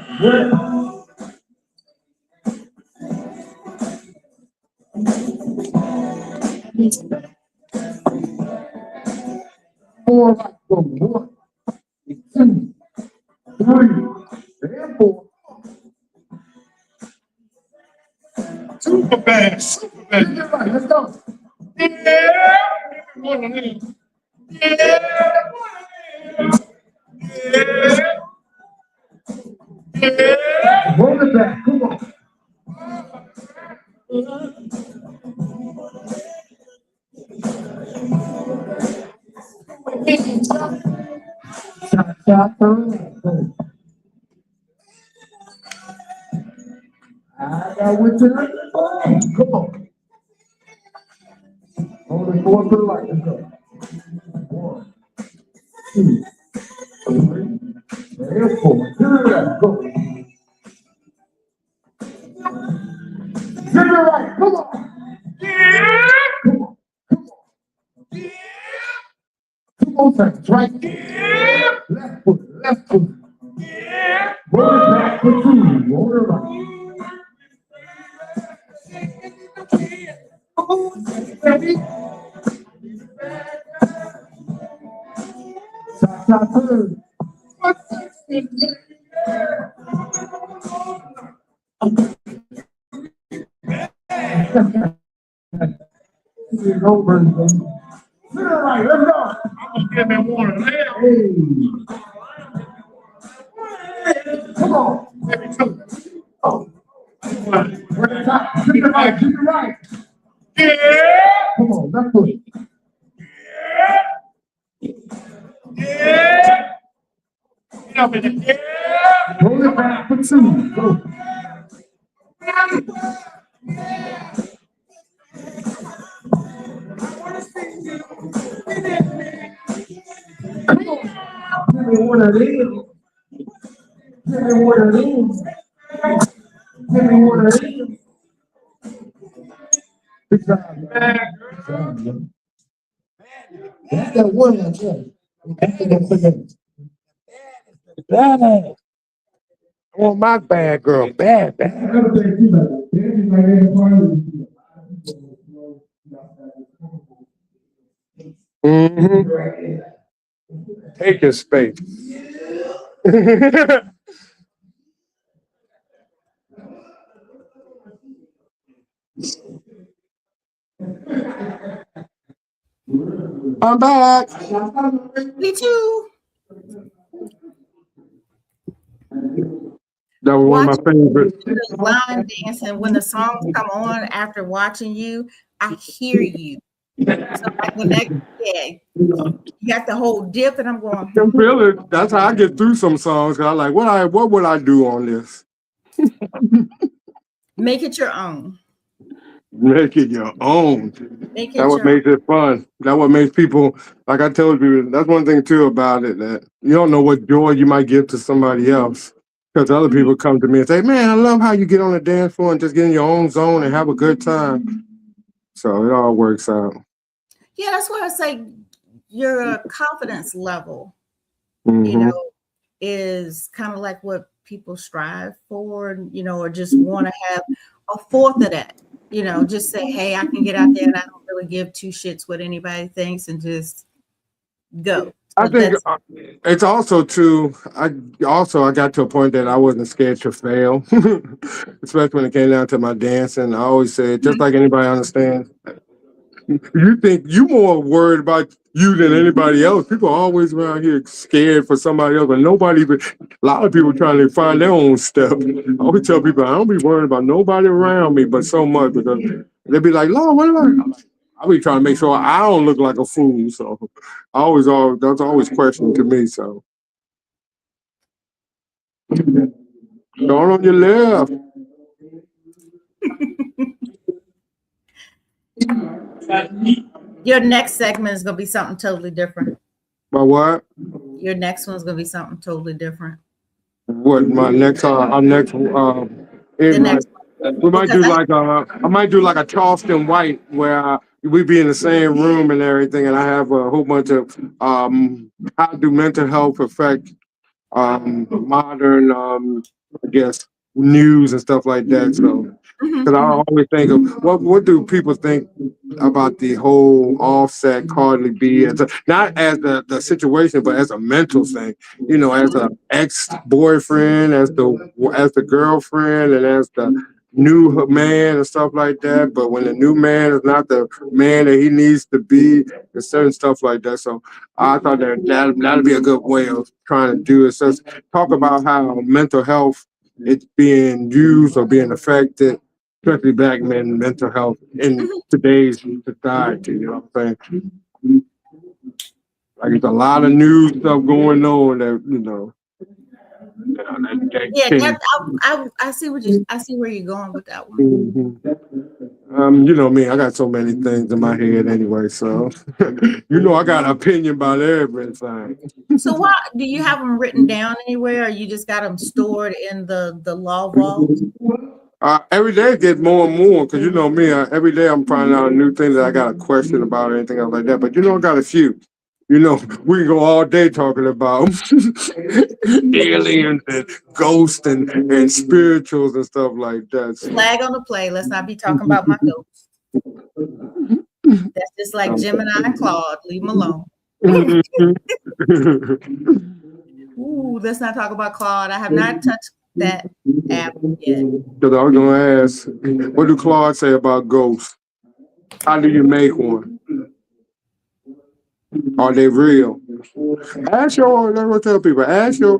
4 right, go. 1, 2, 3, and 4. Super bad, super bad. Get right, let's go. Yeah. Yeah. Roll it back, come on. Shot, shot, turn left, go. I got with you. Come on. Only 4 to the right, let's go. 1, 2, 3, and 4. To the left, go. To the right, come on. Yeah. Come on, come on. Yeah. Come on, friends, right. Yeah. Left foot, left foot. Yeah. Roll it back for 2, roll it right. Ready? Shot, shot, turn. It's over. To the right, let's go. Give me one. Hey. Come on. Give me two. Oh. Keep it right. Keep it right. Yeah. Come on. Left foot. Yeah. Get up in the air. Roll it back for two. Go. Come on. Give me one of these. Give me one of these. Give me one of these. Good job, man. Good job, man. That's that one right there. Bad. I want my bad girl. Bad. Another thing too, like, dancing like that part of Mm-hmm. Take your space. I'm back. Me too. That was one of my favorites. The line dancing when the songs come on after watching you, I hear you. So like when that, yeah, you got the whole dip, and I'm going, I can feel it. That's how I get through some songs. 'Cause I like what would I do on this? make it your own. Make it your own. Make it That's what your makes it fun. That's what makes people, like I told you, that's one thing too about it, that you don't know what joy you might give to somebody else. Because other people come to me and say, man, I love how you get on the dance floor and just get in your own zone and have a good time. So it all works out. Yeah, that's why I say your confidence level, Mhm. is kind of like what people strive for, or just want to have a fourth of that. Just say, hey, I can get out there and I don't really give two shits what anybody thinks and just go. I So think that's it's also too. I got to a point that I wasn't scared to fail, especially when it came down to my dancing. I always said, just like anybody understands, you think you more worried about you than anybody else. People are always around here scared for somebody else, but nobody even. A lot of people trying to find their own step. I always tell people I don't be worried about nobody around me, but so much because they be like, Lord, what about? I be trying to make sure I don't look like a fool. So that's always questioning to me. So don't on your left. your next segment is gonna be something totally different. But what? Your next one's gonna be something totally different. What my next? Our next. The In next we might because do like I might do like a Charleston White where we be in the same room and everything, and I have a whole bunch of how do mental health affect modern I guess news and stuff like that. So because I always think of what do people think about the whole Offset Cardi B as not as the situation, but as a mental thing. As a ex-boyfriend, as the girlfriend, and as the new man and stuff like that. But when the new man is not the man that he needs to be, and certain stuff like that. So I thought that'd be a good way of trying to do it. So talk about how mental health it's being used or being affected, especially black men mental health in today's society. You know what I'm saying? Like it's a lot of new stuff going on that yeah, can. I see where you're going with that one. You know me, I got so many things in my head anyway, so I got an opinion about everything. So why do you have them written down anywhere, or you just got them stored in the law vault? Every day it gets more and more because you know me. Every day I'm finding out a new thing that I got a question about or anything else like that. But I got a few. We can go all day talking about aliens and ghosts and spirituals and stuff like that. So. Flag on the play. Let's not be talking about my ghosts. That's just like Gemini and Claude. Leave them alone. Ooh, let's not talk about Claude. I have not touched that app yet. Because I was going to ask, what do Claude say about ghosts? How do you make one? Are they real? Ask your, that's what I tell people, ask your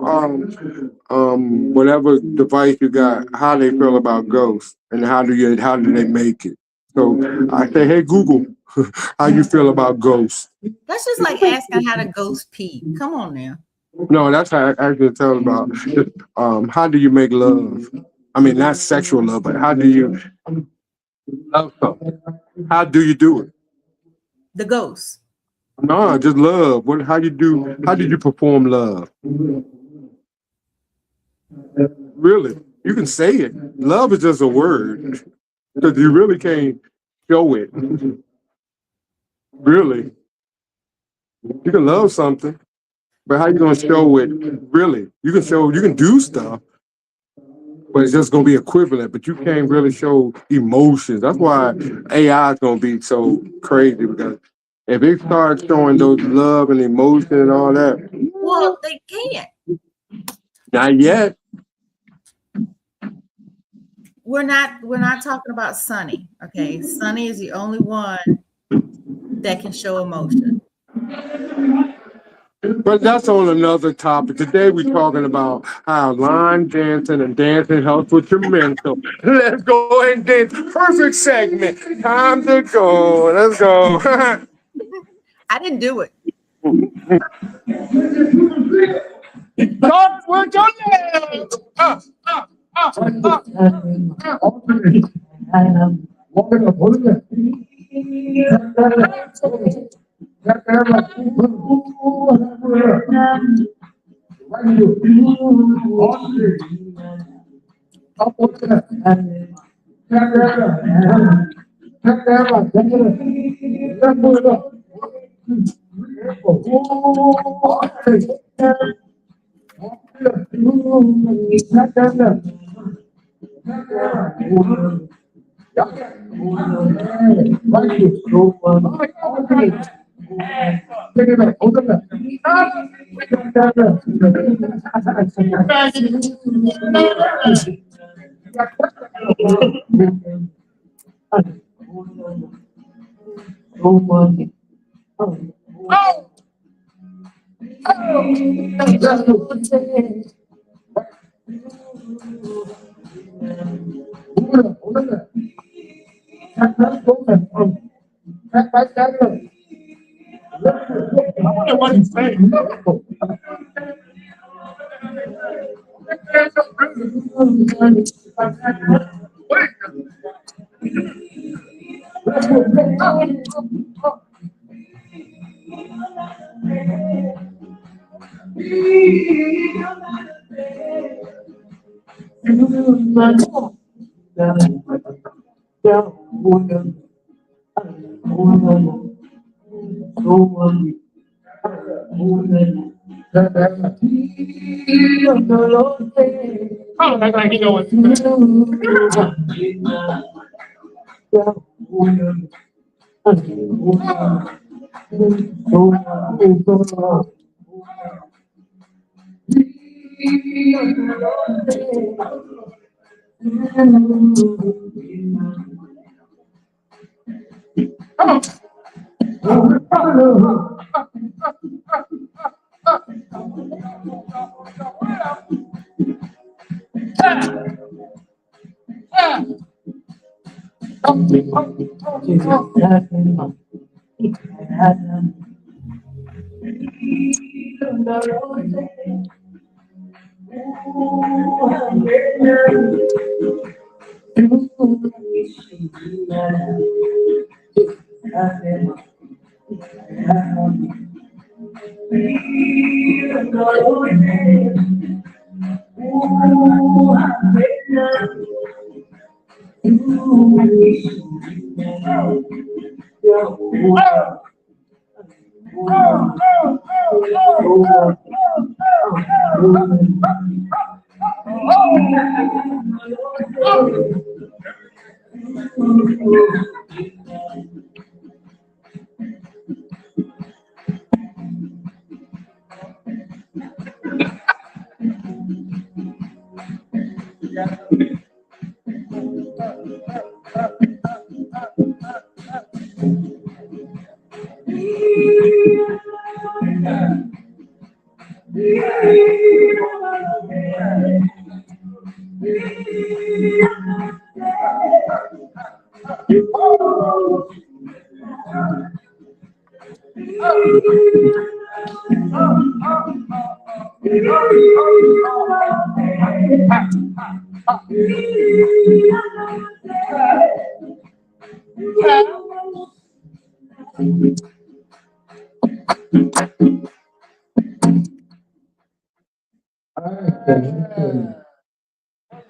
whatever device you got, how they feel about ghosts and how do they make it. So I say, hey Google, how you feel about ghosts? That's just like asking how to ghost pee. Come on now. No, that's how I actually tell about how do you make love? I mean, not sexual love, but how do you love something? How do you do it? The ghost. No, just love. How did you perform love? Really? You can say it. Love is just a word. Because you really can't show it. Really. You can love something, but how you gonna show it really? You can do stuff, but it's just gonna be equivalent, but you can't really show emotions. That's why AI is gonna be so crazy because if it starts showing those love and emotion and all that, Well, they can't. not yet. We're not talking about Sunny. Okay. Sunny is the only one that can show emotion. But that's on another topic. Today we're talking about how line dancing and dancing helps with your mental. Let's go ahead and dance. Perfect segment. Time to go. Let's go. I didn't do it. Start with your legs.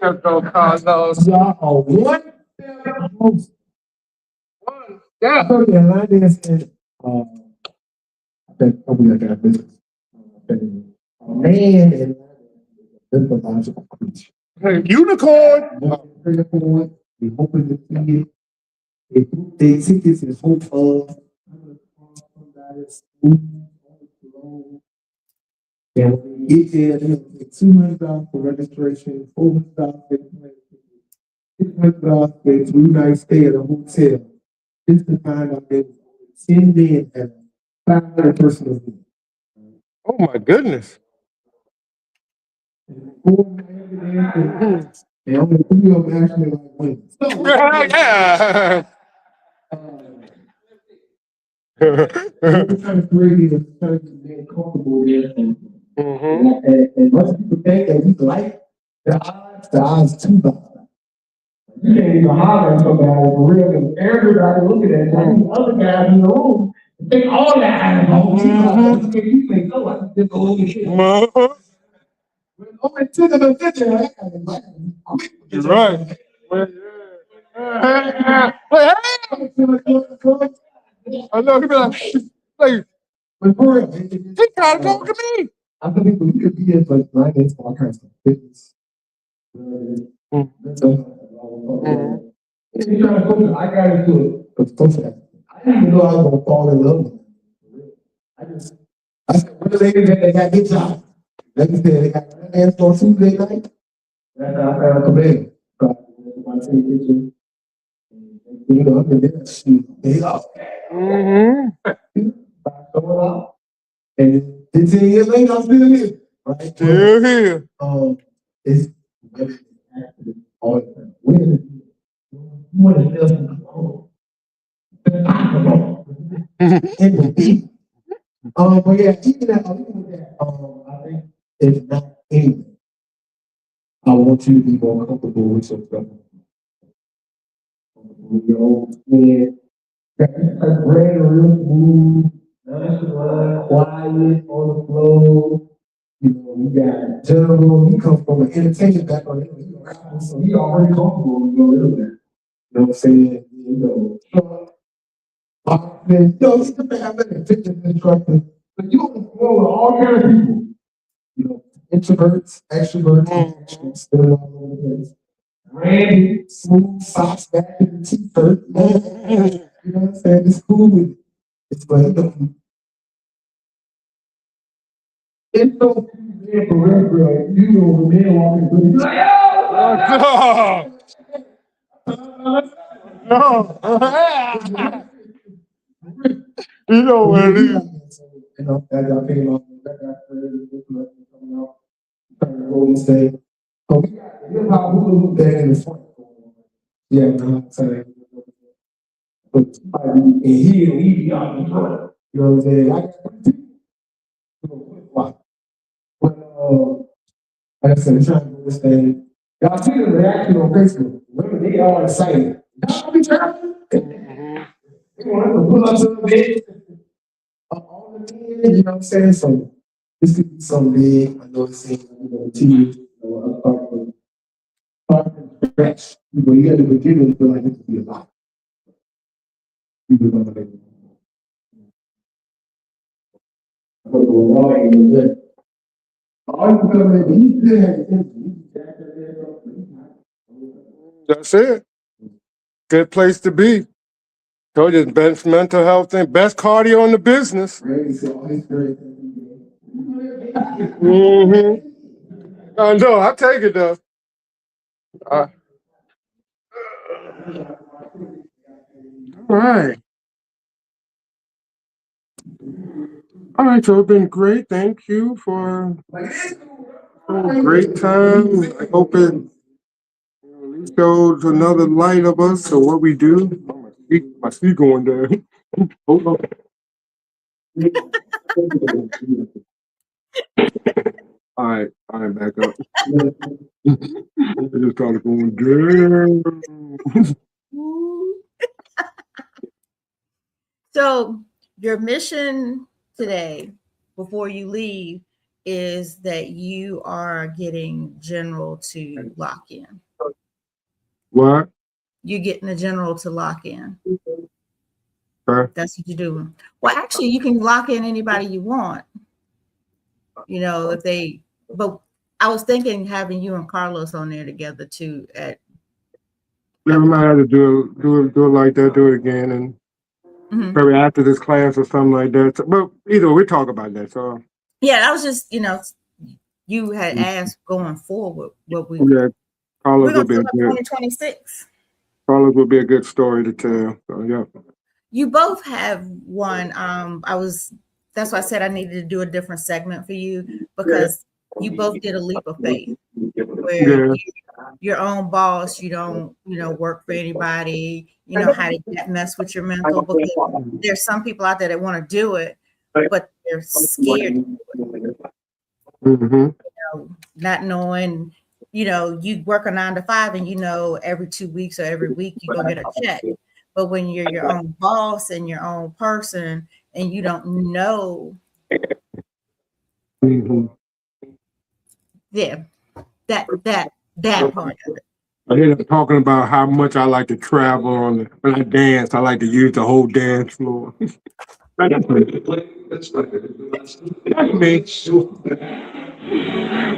Let's go, Carlos. Y'all are one step closer. Yeah. I told you Atlanta is I think probably like that business. A man in a mythological creature. Unicorn. Praying for it. They hoping to see it. They book their tickets in hope of somebody's food on the floor. And when they get there, they'll pay $200 for registration, $400 for $600 for a 3-night stay at a hotel. Just to find out there was 10 men at a 500-person event. Oh my goodness. And only 3 of them actually like women. So, Yeah. we're trying to create a trying to get comfortable there. Mhm. And most people think that we like the odds too high. You can't even holler at somebody for real, because everybody looking at you. The other guys in the room think all the eyes on you. You think, oh, I can just go over here. Mhm. Only 10 of them get there. You're right. Well, yeah. Wait, hey. I know he be like, But for real, he trying to talk to me. I think we could be in like finance, all kinds of fitness. If you're trying to coach, I got into it. But social, I didn't even know I was gonna fall in love with it. I said, what are they got good job? Like you said, they got finance on Tuesday night. That's how I found command. So I went to my kitchen. You know, I'm in there, shoot, they up. Showing up. And 15 years later, I'm still here. Right? Still here. It's women actually all the time. Women, you want to feel some control. It would be. But yeah, even with that, I think if not anything, I want you to be more comfortable with yourself. With your own skin. That's brand real smooth, nonchalant, quiet, on the flow. You know, you got general, you come from an entertainment background, so you already comfortable with your little bit. You know what I'm saying? You know, it's the family and fitness instructor, but you on the floor with all kinds of people. You know, introverts, extroverts, still all over the place. Randy, smooth socks back in the t-shirt. You know what I'm saying? It's cool with it. It's like, it's so cool for real, girl. You know, when men walking through, you're like, No. You know what it is. you know, that y'all came out, that got coming out, trying to roll this thing. So we got the hip hop hula hoop band in the front. Yeah, no, I'm saying. But somebody in here, we be out in front. You know what I'm saying? I got flip-flop. But like I said, we're trying to do this thing. Y'all see the reaction on Facebook. Women, they all excited. Y'all be trying. They want to pull up to the bed. All the men, you know what I'm saying? So this could be something big. I know it's saying, TV, stretch. You got to begin to feel like it could be a lot. People don't make it. But the law ain't good. All you can make it, you still have to That's it. Good place to be. Told you, best mental health thing, best cardio in the business. I know, I take it though. All right. All right, so it's been great. Thank you for a great time. I hope it shows another light of us or what we do. Oh, my feet going down. Hold on. All right, back up. I just started going down. So your mission today, before you leave, is that you are getting general to lock in. What? You're getting a general to lock in. Huh? That's what you're doing. Well, actually, you can lock in anybody you want. You know, if they. But I was thinking having you and Carlos on there together too. Yeah, we might have to do it like that. Do it again, and Mhm. maybe after this class or something like that. So, but either way, we talk about that. So Yeah, I was just, you had asked going forward what yeah, we're Carlos gonna would be a start good. 2026. Carlos would be a good story to tell. So yeah. You both have one. That's why I said I needed to do a different segment for you, because you both did a leap of faith where Yeah. you're your own boss, you don't, work for anybody, you know how to mess with your mental, because there's some people out there that want to do it, but they're scared to do it, Mm-hmm. not knowing, you work a 9 to 5 and every 2 weeks or every week you're gonna get a check. But when you're your own boss and your own person and you don't know, Mm-hmm. yeah, that part of it. I hear them talking about how much I like to travel when I dance. I like to use the whole dance floor. That's me.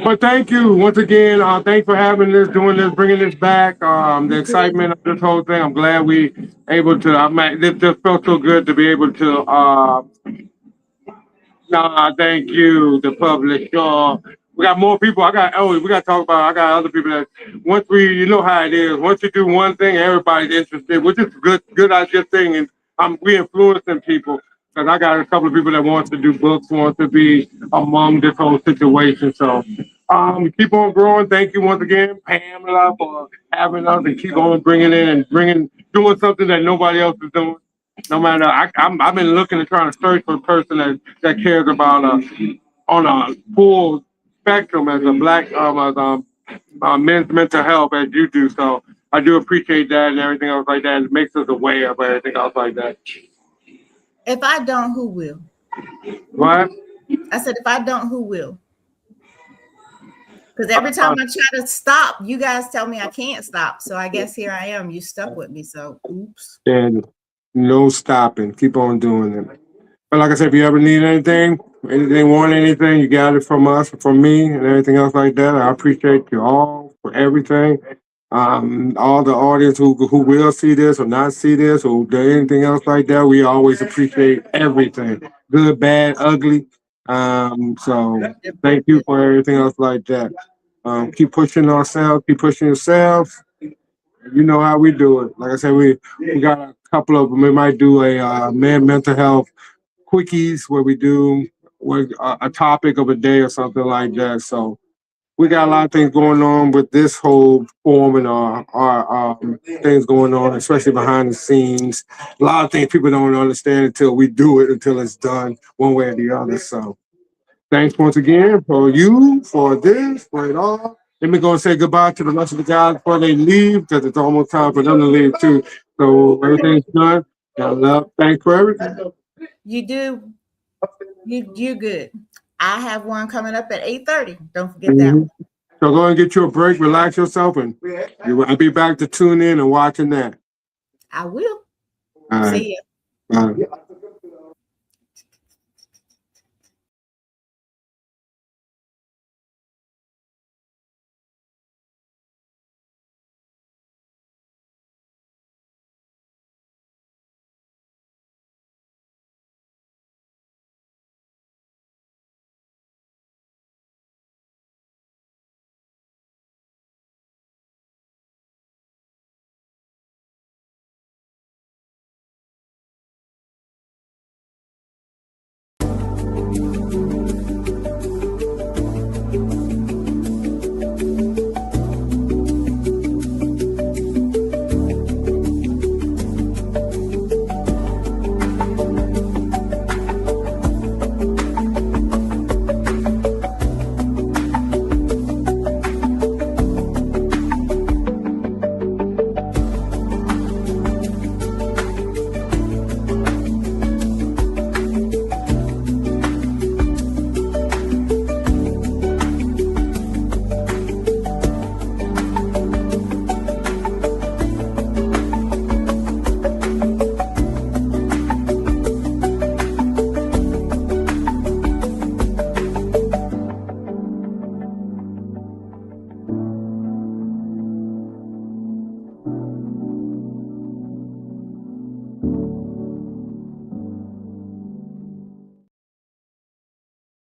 But thank you once again. Thanks for having this, doing this, bringing this back. The excitement of this whole thing. I'm glad we able to. This just felt so good to be able to. Nah, thank you, the public. We got more people. We got to talk about. I got other people that once you know how it is. Once you do one thing, everybody's interested, which is good idea thing, and we influencing people. Because I got a couple of people that wants to do books, wants to be among this whole situation. So, keep on growing. Thank you once again, Pamela, for having us and keep on bringing in and doing something that nobody else is doing. No matter, I've been looking and trying to search for a person that cares about on a full spectrum as a black men's mental health as you do. So I do appreciate that and everything else like that. It makes us aware of everything else like that. If I don't, who will? What? I said, if I don't, who will? Because every time I try to stop, you guys tell me I can't stop. So I guess here I am. You stuck with me. So oops. And no stopping. Keep on doing it. But like I said, if you ever need anything, want anything, you got it from us, from me, and everything else like that. I appreciate you all for everything. All the audience who will see this or not see this or do anything else like that, we always appreciate everything, good, bad, ugly. So thank you for everything else like that. Keep pushing ourselves, keep pushing yourselves. You know how we do it. Like I said, we got a couple of them. We might do a mental health quickies where we do a topic of a day or something like that. So we got a lot of things going on with this whole forum and our things going on, especially behind the scenes. A lot of things people don't understand until we do it, until it's done one way or the other. So thanks once again for this, for it all. Let me go and say goodbye to the rest of the guys before they leave, because it's almost time for them to leave too. So everything's done. Got love. Thanks for everything. You do. You good. I have one coming up at 8:30. Don't forget that one. So go and get you a break, relax yourself, and I'll be back to tune in and watching that. I will. All right. See ya. Bye.